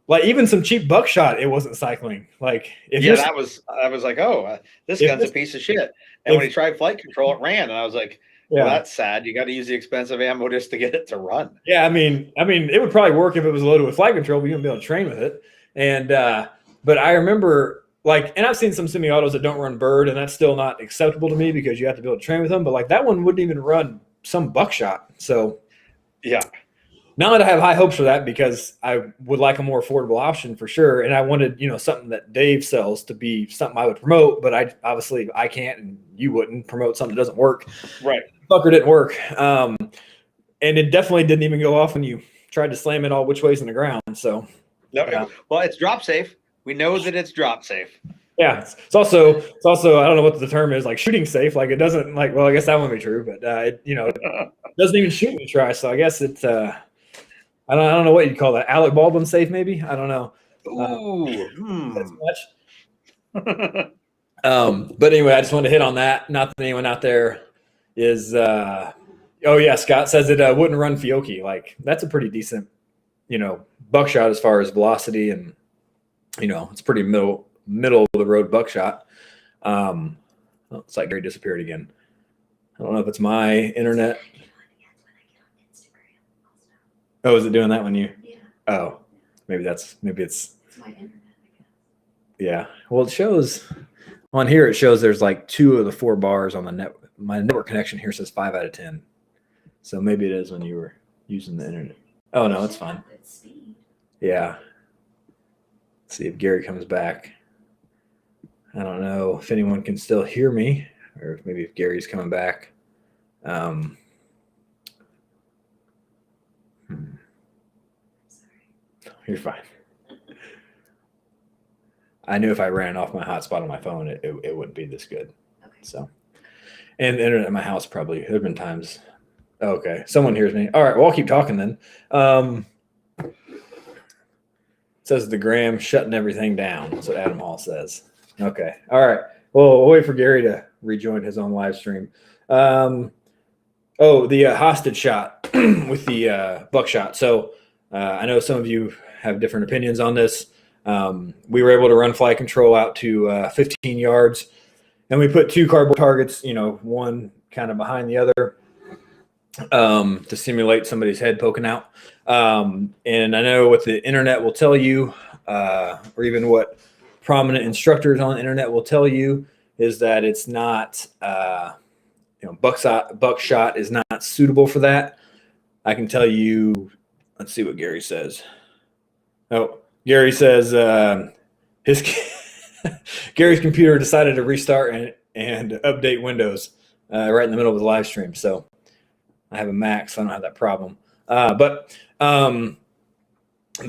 Like even some cheap buckshot, it wasn't cycling. Like I was like, this gun's a piece of shit. And when he tried flight control, it ran, and I was like, well, that's sad. You got to use the expensive ammo just to get it to run. Yeah, I mean, it would probably work if it was loaded with flight control, but you wouldn't be able to train with it. And but I remember, and I've seen some semi-autos that don't run bird, and that's still not acceptable to me because you have to be able to train with them. But that one wouldn't even run some buckshot. So yeah. Now that I have high hopes for that, because I would like a more affordable option for sure, and I wanted something that Dave sells to be something I would promote, but I can't, and you wouldn't promote something that doesn't work. Right. Fucker didn't work, and it definitely didn't even go off when you tried to slam it all which ways in the ground. So well, it's drop safe. We know that it's drop safe. Yeah, it's also I don't know what the term is, like shooting safe. Like it doesn't I guess that wouldn't be true, but it doesn't even shoot when you try. So I guess it's I don't know what you'd call that. Alec Baldwin safe, maybe. I don't know. That's much. But anyway, I just wanted to hit on that. Not that anyone out there is. Scott says it wouldn't run Fiocchi. Like that's a pretty decent, buckshot as far as velocity, and it's pretty middle of the road buckshot. It's like Gary disappeared again. I don't know if it's my internet. Oh, is it doing that when you? Yeah. Oh, maybe it's my internet. Yeah. Well, it shows on here. It shows there's like 2 of the 4 bars on the net. My network connection here says 5 out of 10. So maybe it is when you were using the internet. Oh no, it's fine. Yeah. Let's see if Gary comes back. I don't know if anyone can still hear me, or maybe if Gary's coming back. You're fine. I knew if I ran off my hotspot on my phone, it wouldn't be this good. Okay. So, and the internet in my house probably, there have been times. Okay, someone hears me. All right, well, I'll keep talking then. It says the Graham shutting everything down. That's what Adam Hall says. Okay, all right. Well, we'll wait for Gary to rejoin his own live stream. The hostage shot with the buckshot. So I know some of you have different opinions on this. We were able to run flight control out to 15 yards, and we put 2 cardboard targets, one kind of behind the other, to simulate somebody's head poking out. And I know what the internet will tell you, or even what prominent instructors on the internet will tell you, is that it's not, buckshot is not suitable for that. I can tell you let's see what Gary says. Oh, Gary says his Gary's computer decided to restart and update Windows right in the middle of the live stream. So I have a Mac, so I don't have that problem. But the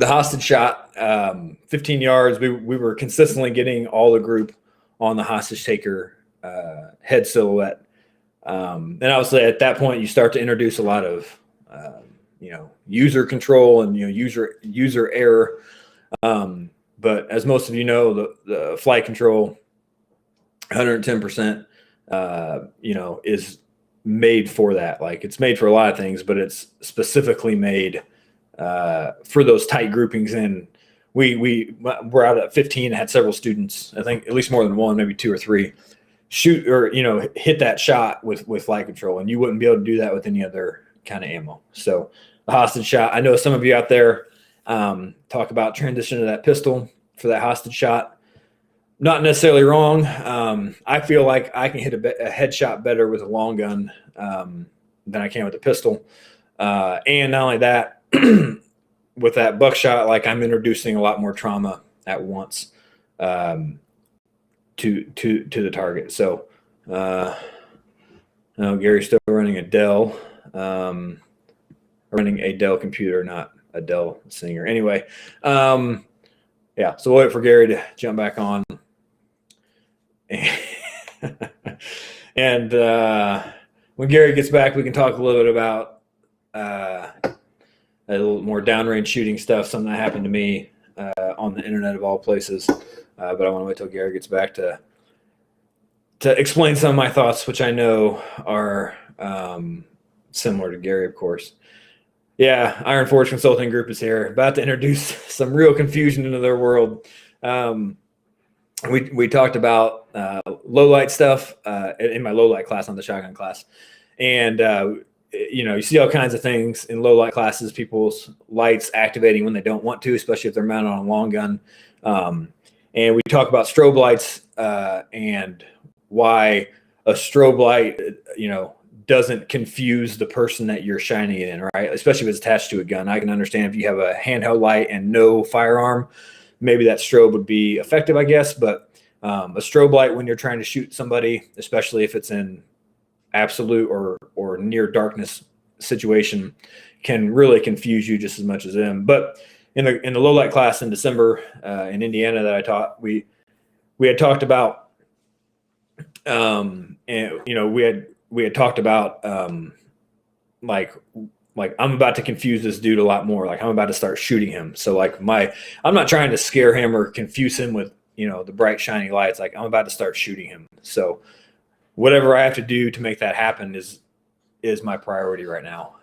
hostage shot, 15 yards, we were consistently getting all the group on the hostage taker head silhouette. And obviously at that point, you start to introduce a lot of, user control and, user error. But as most of you know, the flight control 110%, is made for that. Like, it's made for a lot of things, but it's specifically made for those tight groupings. And we were out at 15, had several students, I think at least more than one, maybe two or three, shoot or hit that shot with flight control, and you wouldn't be able to do that with any other kind of ammo. So the hostage shot, I know some of you out there talk about transition to that pistol for that hostage shot. Not necessarily wrong. I feel like I can hit a headshot better with a long gun than I can with a pistol. And not only that, with that buckshot, like, I'm introducing a lot more trauma at once to the target. So Gary's still running a Dell, running a Dell computer, not a Dell Singer. Anyway, so we'll wait for Gary to jump back on. And when Gary gets back, we can talk a little bit about a little more downrange shooting stuff, something that happened to me on the internet of all places. But I want to wait till Gary gets back to explain some of my thoughts, which I know are similar to Gary, of course. Yeah, Iron Forge Consulting Group is here, about to introduce some real confusion into their world. We talked about low light stuff in my low light class, on the shotgun class, and you see all kinds of things in low light classes, people's lights activating when they don't want to, especially if they're mounted on a long gun. And we talk about strobe lights and why a strobe light, doesn't confuse the person that you're shining it in, right? Especially if it's attached to a gun. I can understand if you have a handheld light and no firearm, maybe that strobe would be effective, I guess. But a strobe light, when you're trying to shoot somebody, especially if it's in absolute or near darkness situation, can really confuse you just as much as them. But in the low light class in December in Indiana that I taught, we had talked about, and we had talked about like I'm about to confuse this dude a lot more. Like, I'm about to start shooting him. So like I'm not trying to scare him or confuse him with the bright shiny lights. Like, I'm about to start shooting him. So whatever I have to do to make that happen is my priority right now.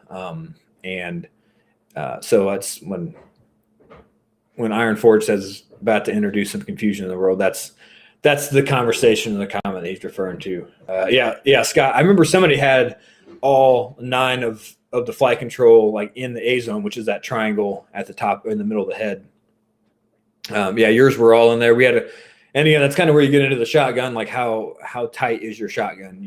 So that's when Iron Forge says about to introduce some confusion in the world. That's the conversation and the comment that he's referring to. Yeah, Scott. I remember somebody had all 9 of the flight control, like, in the A zone, which is that triangle at the top in the middle of the head. Yours were all in there. We had and again, that's kind of where you get into the shotgun, like how tight is your shotgun,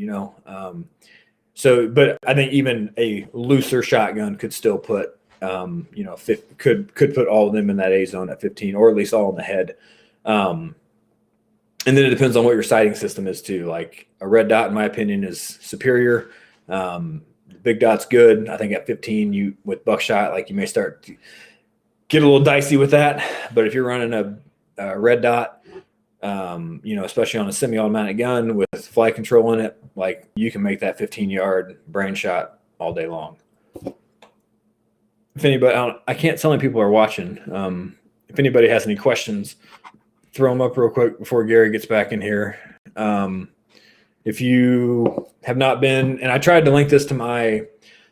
So, but I think even a looser shotgun could still put, could put all of them in that A zone at 15, or at least all in the head. And then it depends on what your sighting system is too. Like, a red dot, in my opinion, is superior. Big dot's good. I think at 15, with buckshot, like, you may start to get a little dicey with that. But if you're running a red dot, especially on a semi-automatic gun with flight control in it, like, you can make that 15-yard brain shot all day long. If anybody, I can't tell any people are watching. If anybody has any questions, throw them up real quick before Gary gets back in here. If you have not been, and I tried to link this to my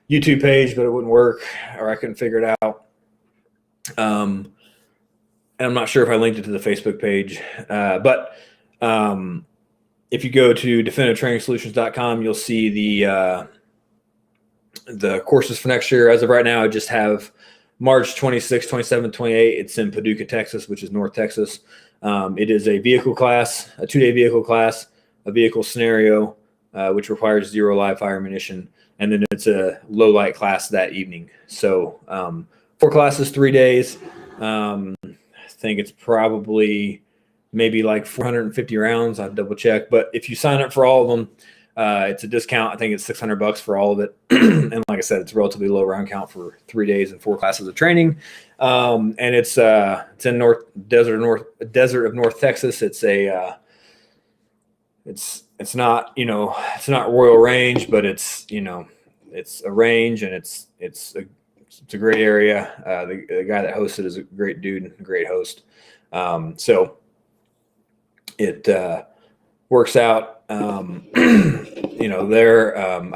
YouTube page, but it wouldn't work, or I couldn't figure it out. And I'm not sure if I linked it to the Facebook page, but if you go to definitivetrainingsolutions.com, you'll see the courses for next year. As of right now, I just have March 26, 27, 28. It's in Paducah, Texas, which is North Texas. It is a vehicle class, a 2-day vehicle class, a vehicle scenario, which requires 0 live fire ammunition. And then it's a low light class that evening. So 4 classes, 3 days. I think it's probably maybe like 450 rounds. I'll double check. But if you sign up for all of them, it's a discount. I think it's $600 for all of it. And like I said, it's a relatively low round count for 3 days and 4 classes of training. And it's in desert of North Texas. It's it's not, it's not Royal Range, but it's a range, and it's a great area. The guy that hosted is a great dude and a great host. So it works out. I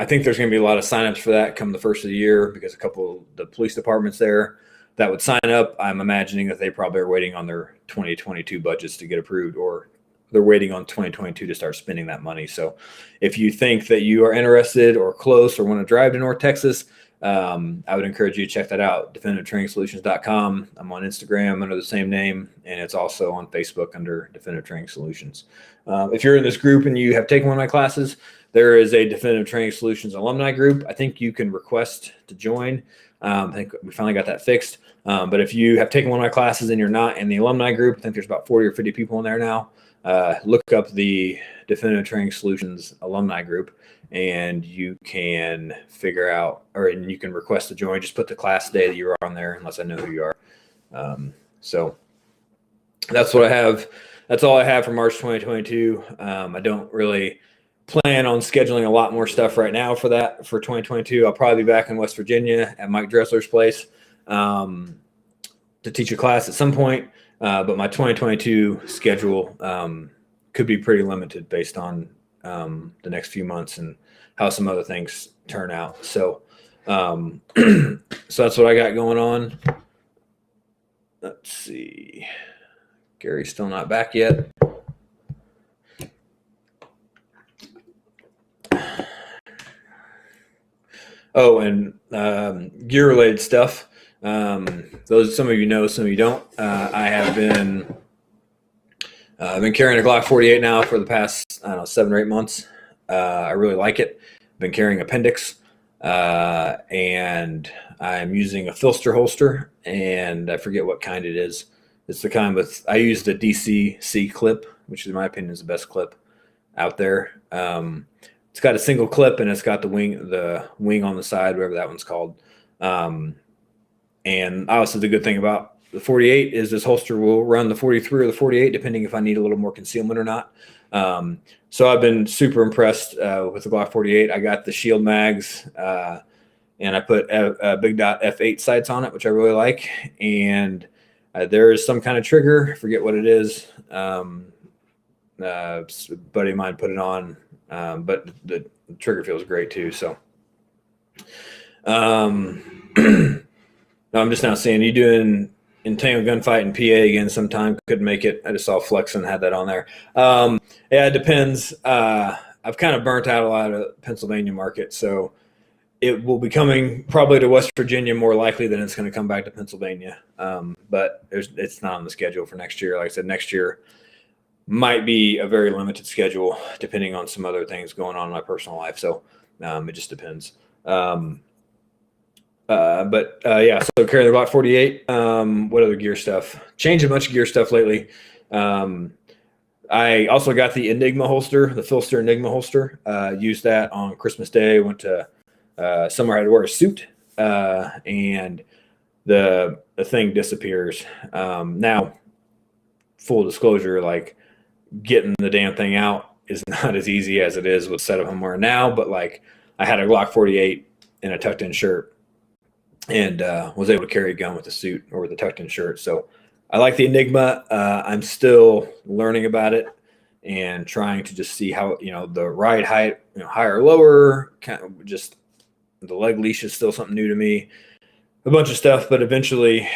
think there's going to be a lot of signups for that come the first of the year, because a couple of the police departments there that would sign up, I'm imagining that they probably are waiting on their 2022 budgets to get approved, or they're waiting on 2022 to start spending that money. So if you think that you are interested or close or want to drive to North Texas, I would encourage you to check that out. DefinitiveTrainingSolutions.com. I'm on Instagram under the same name, and it's also on Facebook under Definitive Training Solutions. If you're in this group and you have taken one of my classes, there is a Definitive Training Solutions alumni group. I think you can request to join. I think we finally got that fixed. But if you have taken one of my classes and you're not in the alumni group, I think there's about 40 or 50 people in there now. Look up the Definitive Training Solutions alumni group, and you can figure out, and you can request to join. Just put the class day that you're on there, unless I know who you are. So that's what I have. That's all I have for March 2022. I don't really plan on scheduling a lot more stuff right now for 2022. I'll probably be back in West Virginia at Mike Dressler's place to teach a class at some point. But my 2022 schedule could be pretty limited based on the next few months and how some other things turn out. So, so that's what I got going on. Let's see. Gary's still not back yet. Oh, and gear-related stuff. Those, some of you know, some of you don't. I have been I've been carrying a Glock 48 now for the past 7 or 8 months. I really like it. I've been carrying Appendix, and I'm using a Filster holster, and I forget what kind it is. It's the kind with, I used a DCC clip, which in my opinion is the best clip out there. It's got a single clip, and it's got the wing on the side, whatever that one's called. And also the good thing about the 48 is this holster will run the 43 or the 48, depending if I need a little more concealment or not. So I've been super impressed with the Glock 48. I got the shield mags, and I put Big Dot F8 sights on it, which I really like. And there is some kind of trigger, forget what it is. A buddy of mine put it on, but the trigger feels great too. So I'm just now seeing you doing Entangled Gunfight in PA again sometime. Couldn't make it. I just saw Flex and had that on there. Yeah, it depends. I've kind of burnt out a lot of Pennsylvania market, so it will be coming probably to West Virginia more likely than it's going to come back to Pennsylvania. But it's not on the schedule for next year. Like I said, next year might be a very limited schedule depending on some other things going on in my personal life. So it just depends. Yeah, so carry the Glock 48. What other gear stuff? Changed a bunch of gear stuff lately. I also got the Enigma holster, the Filster Enigma holster. Used that on Christmas Day. Went to somewhere I had to wear a suit, and the thing disappears. Now, full disclosure, like getting the damn thing out is not as easy as it is with the setup I'm wearing now. But like, I had a Glock 48 in a tucked-in shirt, and was able to carry a gun with the suit or with the tucked-in shirt. So I like the Enigma. I'm still learning about it and trying to just see how, the ride height, higher or lower, kind of just the leg leash is still something new to me. A bunch of stuff, but eventually,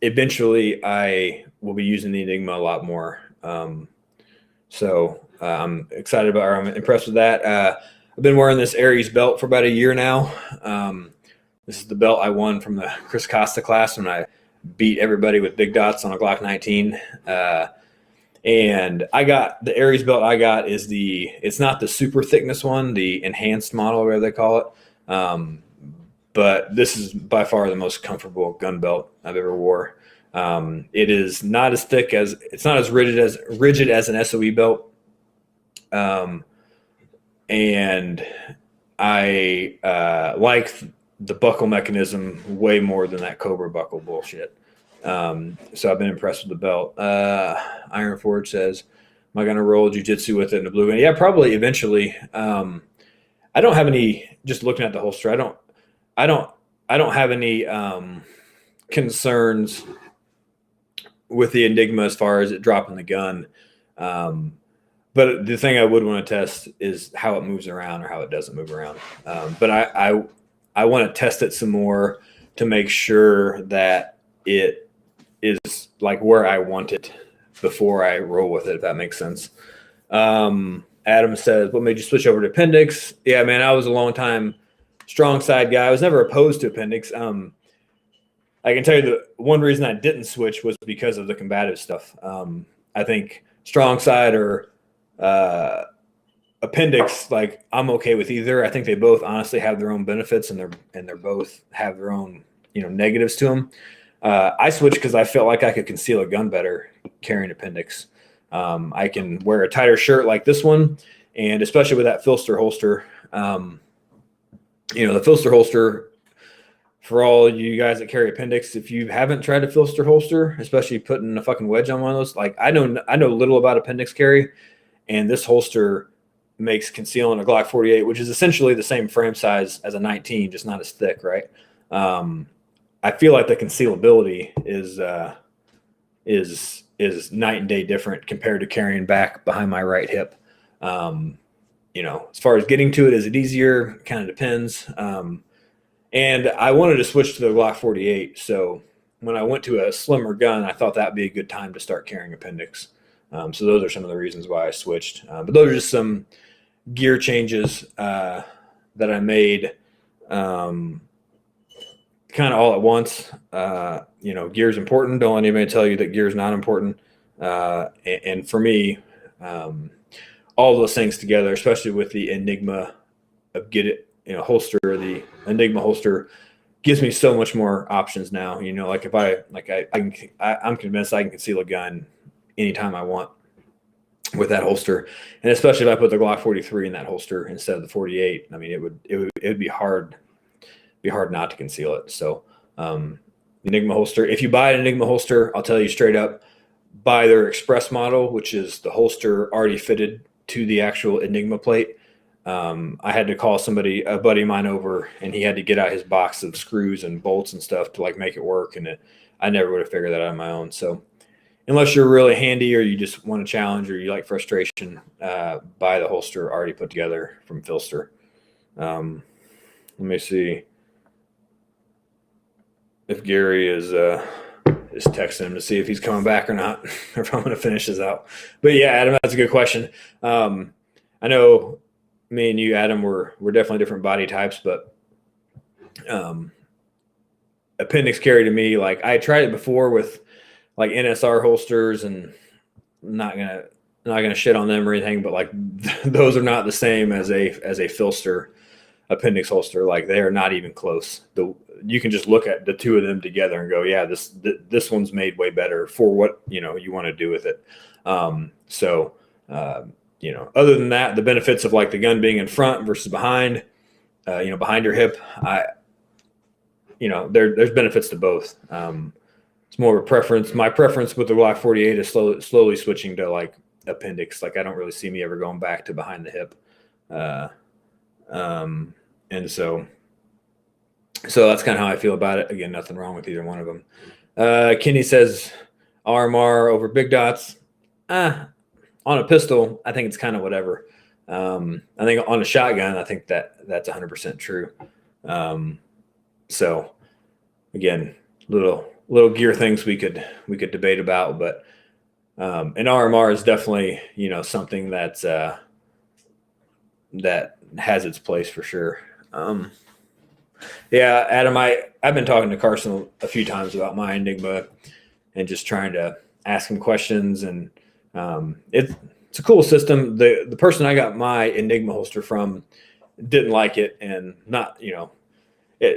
eventually I will be using the Enigma a lot more. So I'm excited about, or I'm impressed with that. I've been wearing this Aries belt for about a year now. This is the belt I won from the Chris Costa class when I beat everybody with big dots on a Glock 19. And I got the Aries belt I got is it's not the super thickness one, the enhanced model, whatever they call it. but this is by far the most comfortable gun belt I've ever wore. It is not as thick as, it's not as rigid as an SOE belt. And I like the buckle mechanism way more than that Cobra buckle bullshit. So I've been impressed with the belt. Iron Forge says, am I going to roll jiu-jitsu with it in the blue gun? Yeah, probably eventually. I don't have any, just looking at the holster, I don't have any concerns with the Enigma as far as it dropping the gun. But the thing I would want to test is how it moves around or how it doesn't move around. But I want to test it some more to make sure that it is like where I want it before I roll with it, if that makes sense. Adam says, what made you switch over to Appendix? Yeah, man, I was a long time strong side guy. I was never opposed to Appendix. I can tell you the one reason I didn't switch was because of the combative stuff. I think strong side or Appendix, like I'm okay with either. I think they both honestly have their own benefits, and they're both have their own negatives to them. I switched because I felt like I could conceal a gun better carrying Appendix. I can wear a tighter shirt like this one, and especially with that Filster holster. The Filster holster, for all you guys that carry Appendix, if you haven't tried a Filster holster, especially putting a fucking wedge on one of those, like I know little about Appendix carry, and this holster makes concealing a Glock 48, which is essentially the same frame size as a 19, just not as thick, right? I feel like the concealability is night and day different compared to carrying back behind my right hip. As far as getting to it, is it easier? Kind of depends. And I wanted to switch to the Glock 48. So when I went to a slimmer gun, I thought that'd be a good time to start carrying Appendix. So those are some of the reasons why I switched. But those are just some gear changes that I made kind of all at once. Gear is important. Don't let anybody tell you that gear is not important. And for me, all those things together, especially with the Enigma holster, the Enigma holster gives me so much more options now. Like if I'm convinced I can conceal a gun anytime I want with that holster, and especially if I put the Glock 43 in that holster instead of the 48. I mean, it would be hard not to conceal it. So Enigma holster, if you buy an Enigma holster, I'll tell you straight up, buy their Express model, which is the holster already fitted to the actual Enigma plate. I had to call a buddy of mine over, and he had to get out his box of screws and bolts and stuff to make it work. And I never would have figured that out on my own. So unless you're really handy or you just want a challenge or you like frustration, buy the holster already put together from Filster. Let me see if Gary is texting him to see if he's coming back or not, or if I'm going to finish this out. But yeah, Adam, that's a good question. I know me and you, Adam, we're definitely different body types, but Appendix carry to me, like I tried it before with like NSR holsters, and not gonna shit on them or anything, but like those are not the same as a Filster Appendix holster. Like they are not even close. You can just look at the two of them together and go, yeah, this one's made way better for what you want to do with it. Other than that, the benefits of like the gun being in front versus behind, behind your hip, there's benefits to both. It's more of a preference. My preference with the Glock 48 is slowly switching to like Appendix. Like I don't really see me ever going back to behind the hip. And so that's kind of how I feel about it. Again, nothing wrong with either one of them. Kenny says RMR over big dots. On a pistol, I think it's kind of whatever. I think on a shotgun, I think that's 100% true. So again, little gear things we could debate about, but an RMR is definitely something that's that has its place for sure. Yeah, Adam, I've been talking to Carson a few times about my Enigma and just trying to ask him questions, and it's a cool system. The person I got my Enigma holster from didn't like it, and not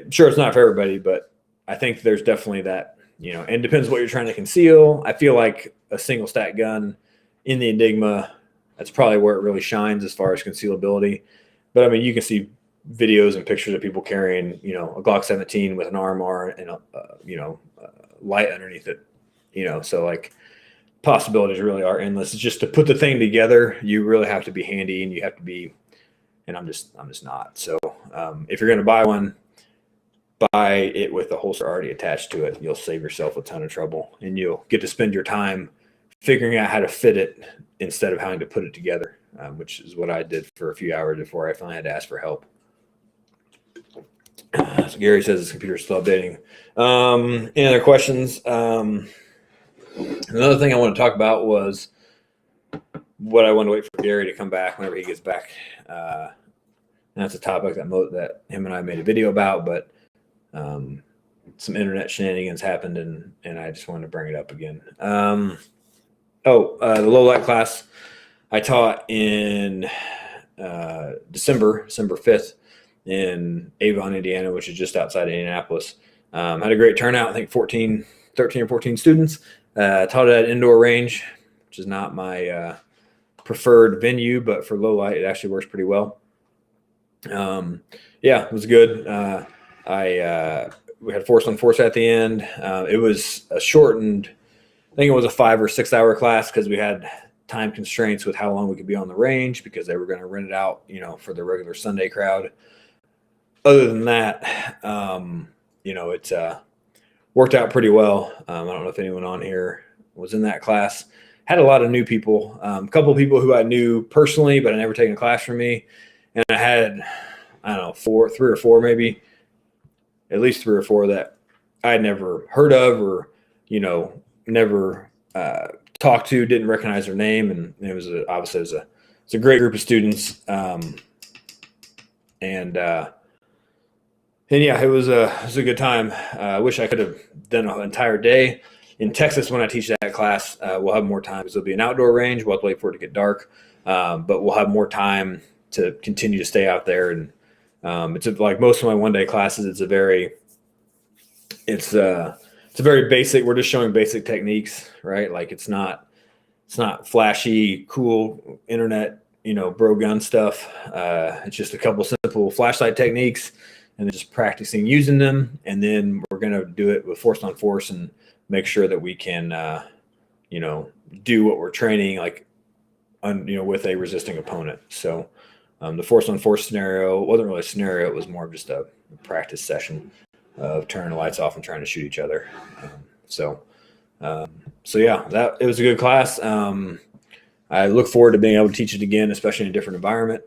Sure, it's not for everybody, but I think there's definitely that, and it depends what you're trying to conceal. I feel like a single stack gun in the Enigma, that's probably where it really shines as far as concealability. But I mean, you can see videos and pictures of people carrying, a Glock 17 with an RMR and a light underneath it, so like possibilities really are endless. It's just to put the thing together, you really have to be handy, and you have to be, and I'm just not. So if you're going to buy one, buy it with the holster already attached to it. You'll save yourself a ton of trouble, and you'll get to spend your time figuring out how to fit it instead of having to put it together, which is what I did for a few hours before I finally had to ask for help. So Gary says his computer's still updating. Any other questions? Another thing I want to talk about was what I wanted to wait for Gary to come back whenever he gets back. That's a topic that him and I made a video about, but some internet shenanigans happened, and I just wanted to bring it up again. The low light class I taught in December 5th in Avon, Indiana, which is just outside of Indianapolis. Had a great turnout. I think 13 or 14 students. Taught at an indoor range, which is not my preferred venue, but for low light, it actually works pretty well. It was good. We had force on force at the end. It was a shortened, I think it was a 5 or 6 hour class because we had time constraints with how long we could be on the range because they were going to rent it out, for the regular Sunday crowd. Other than that, it worked out pretty well. I don't know if anyone on here was in that class. Had a lot of new people, a couple of people who I knew personally, but I never taken a class from me. And I had, I don't know, 3 or 4 maybe, at least 3 or 4 that I had never heard of or, never talked to, didn't recognize their name. And it was it's a great group of students. It was a good time. I wish I could have done an entire day. In Texas, when I teach that class, we'll have more time because it'll be an outdoor range. We'll have to wait for it to get dark, but we'll have more time to continue to stay out there. And it's like most of my one-day classes. It's a very basic. We're just showing basic techniques, right? Like it's not flashy, cool internet, bro gun stuff. It's just a couple simple flashlight techniques, and then just practicing using them. And then we're going to do it with force on force and make sure that we can, do what we're training, like, with a resisting opponent. So the force on force scenario wasn't really a scenario. It was more of just a practice session of turning the lights off and trying to shoot each other. It was a good class. I look forward to being able to teach it again, especially in a different environment.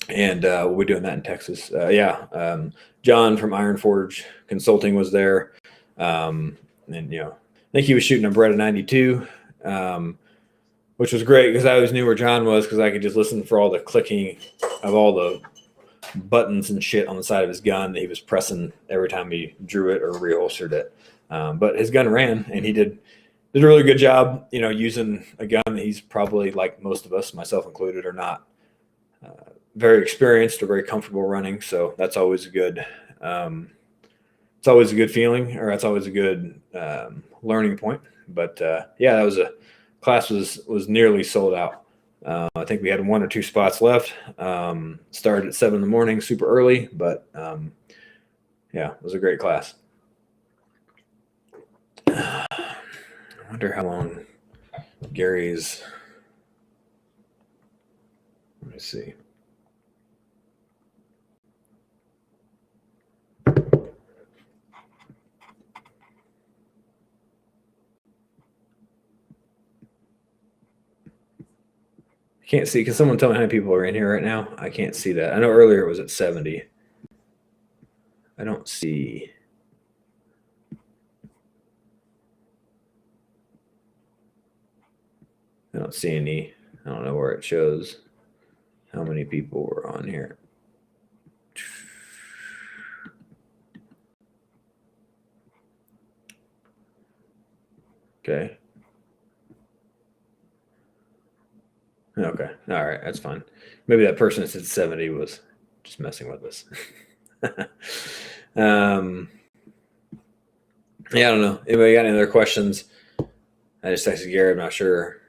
And we'll be doing that in Texas. John from Iron Forge Consulting was there. I think he was shooting a Beretta 92, which was great because I always knew where John was because I could just listen for all the clicking of all the buttons and shit on the side of his gun that he was pressing every time he drew it or reholstered it. But his gun ran, and he did a really good job, using a gun that he's probably, like most of us, myself included, are not very experienced or very comfortable running. So that's always a good, it's always a good feeling, or that's always a good learning point. But that was class was nearly sold out. I think we had 1 or 2 spots left. Started at 7 a.m, super early, but it was a great class. I wonder how long Gary's. Let me see. I can't see. Can someone tell me how many people are in here right now? I can't see that. I know earlier it was at 70. I don't see. I don't see any. I don't know where it shows how many people were on here. Okay. Okay. All right. That's fine. Maybe that person that said 70 was just messing with us. Yeah, I don't know. Anybody got any other questions? I just texted Gary. I'm not sure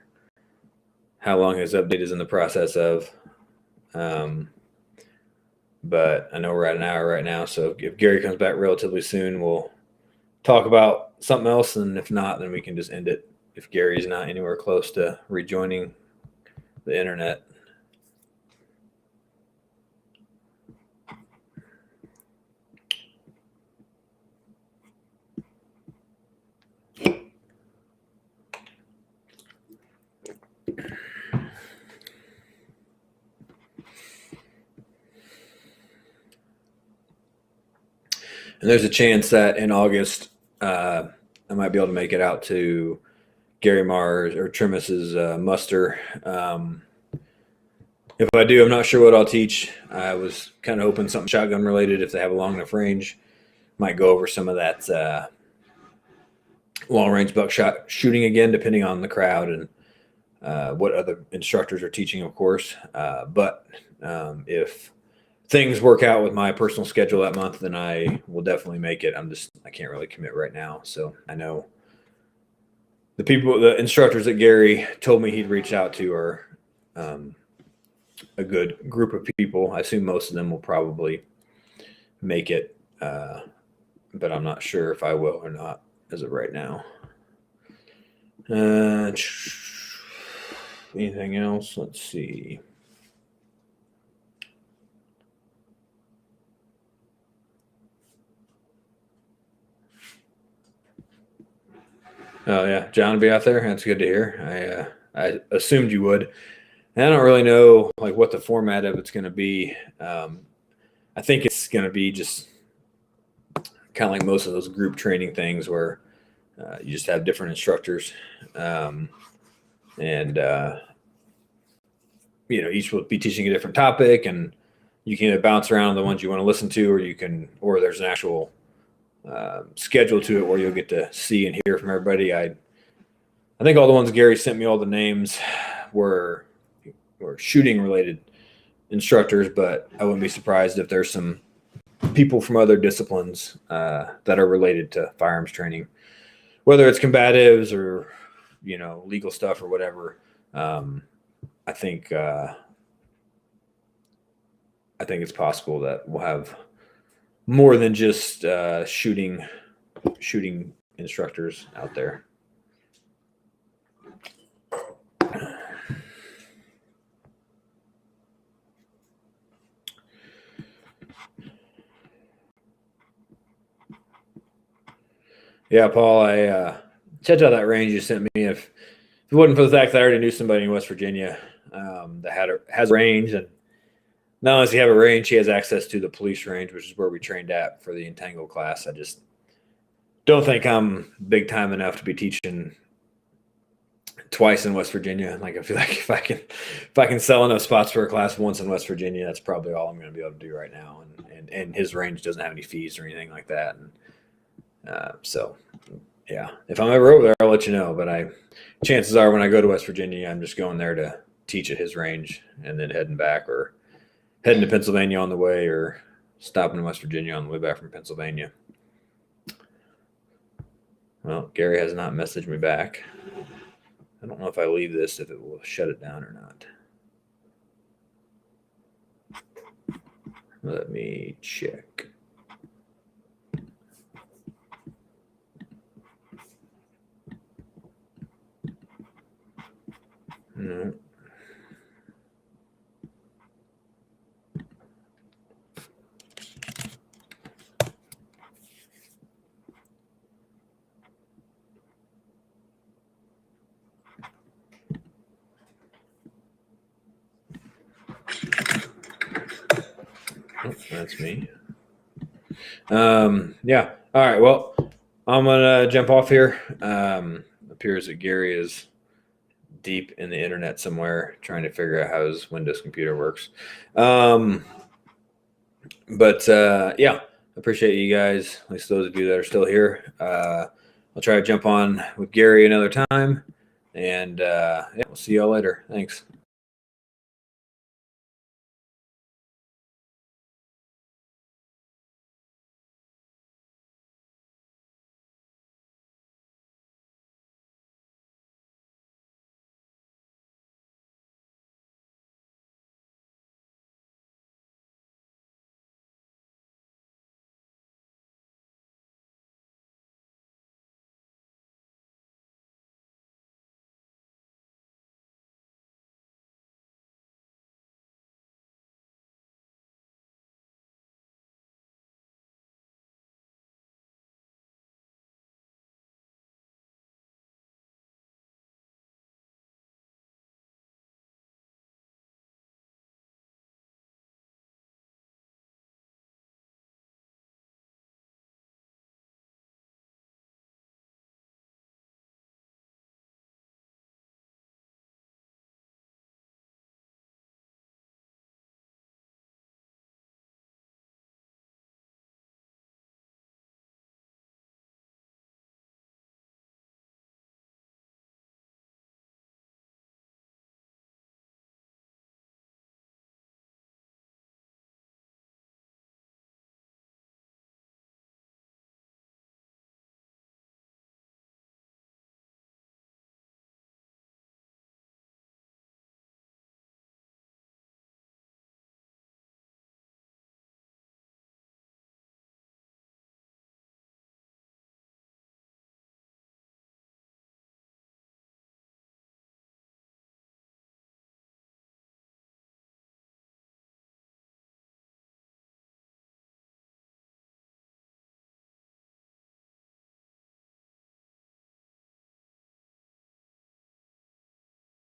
how long his update is in the process of. But I know we're at an hour right now. So if Gary comes back relatively soon, we'll talk about something else. And if not, then we can just end it if Gary's not anywhere close to rejoining the internet. And there's a chance that in August, I might be able to make it out to Gary Mars or Trimus's muster. If I do, I'm not sure what I'll teach. I was kind of hoping something shotgun related if they have a long enough range. Might go over some of that long range buckshot shooting again, depending on the crowd and what other instructors are teaching, of course. But if things work out with my personal schedule that month, then I will definitely make it. I can't really commit right now. So I know the instructors that Gary told me he'd reach out to are a good group of people. I assume most of them will probably make it, but I'm not sure if I will or not as of right now. Anything else? Let's see. Oh yeah, John will be out there. That's good to hear. I assumed you would. And I don't really know like what the format of it's going to be. I think it's going to be just kind of like most of those group training things where you just have different instructors, and each will be teaching a different topic, and you can either bounce around the ones you want to listen to, or there's an actual schedule to it where you'll get to see and hear from everybody. I think all the ones Gary sent me, all the names were shooting related instructors, but I wouldn't be surprised if there's some people from other disciplines that are related to firearms training, whether it's combatives or legal stuff or whatever. I think it's possible that we'll have more than just shooting instructors out there. Yeah, Paul, I checked out that range you sent me. If it wasn't for the fact that I already knew somebody in West Virginia that has a range, and not only does he have a range, he has access to the police range, which is where we trained at for the Entangled class. I just don't think I'm big time enough to be teaching twice in West Virginia. Like I feel like if I can sell enough spots for a class once in West Virginia, that's probably all I'm going to be able to do right now. And his range doesn't have any fees or anything like that. And so, yeah, if I'm ever over there, I'll let you know. But chances are when I go to West Virginia, I'm just going there to teach at his range and then heading back, or heading to Pennsylvania on the way, or stopping in West Virginia on the way back from Pennsylvania. Well, Gary has not messaged me back. I don't know if I leave this, if it will shut it down or not. Let me check. No. Oh, that's me. Yeah. All right. Well, I'm gonna jump off here. Appears that Gary is deep in the internet somewhere trying to figure out how his Windows computer works. But yeah, appreciate you guys, at least those of you that are still here. I'll try to jump on with Gary another time, and yeah, we'll see y'all later. Thanks.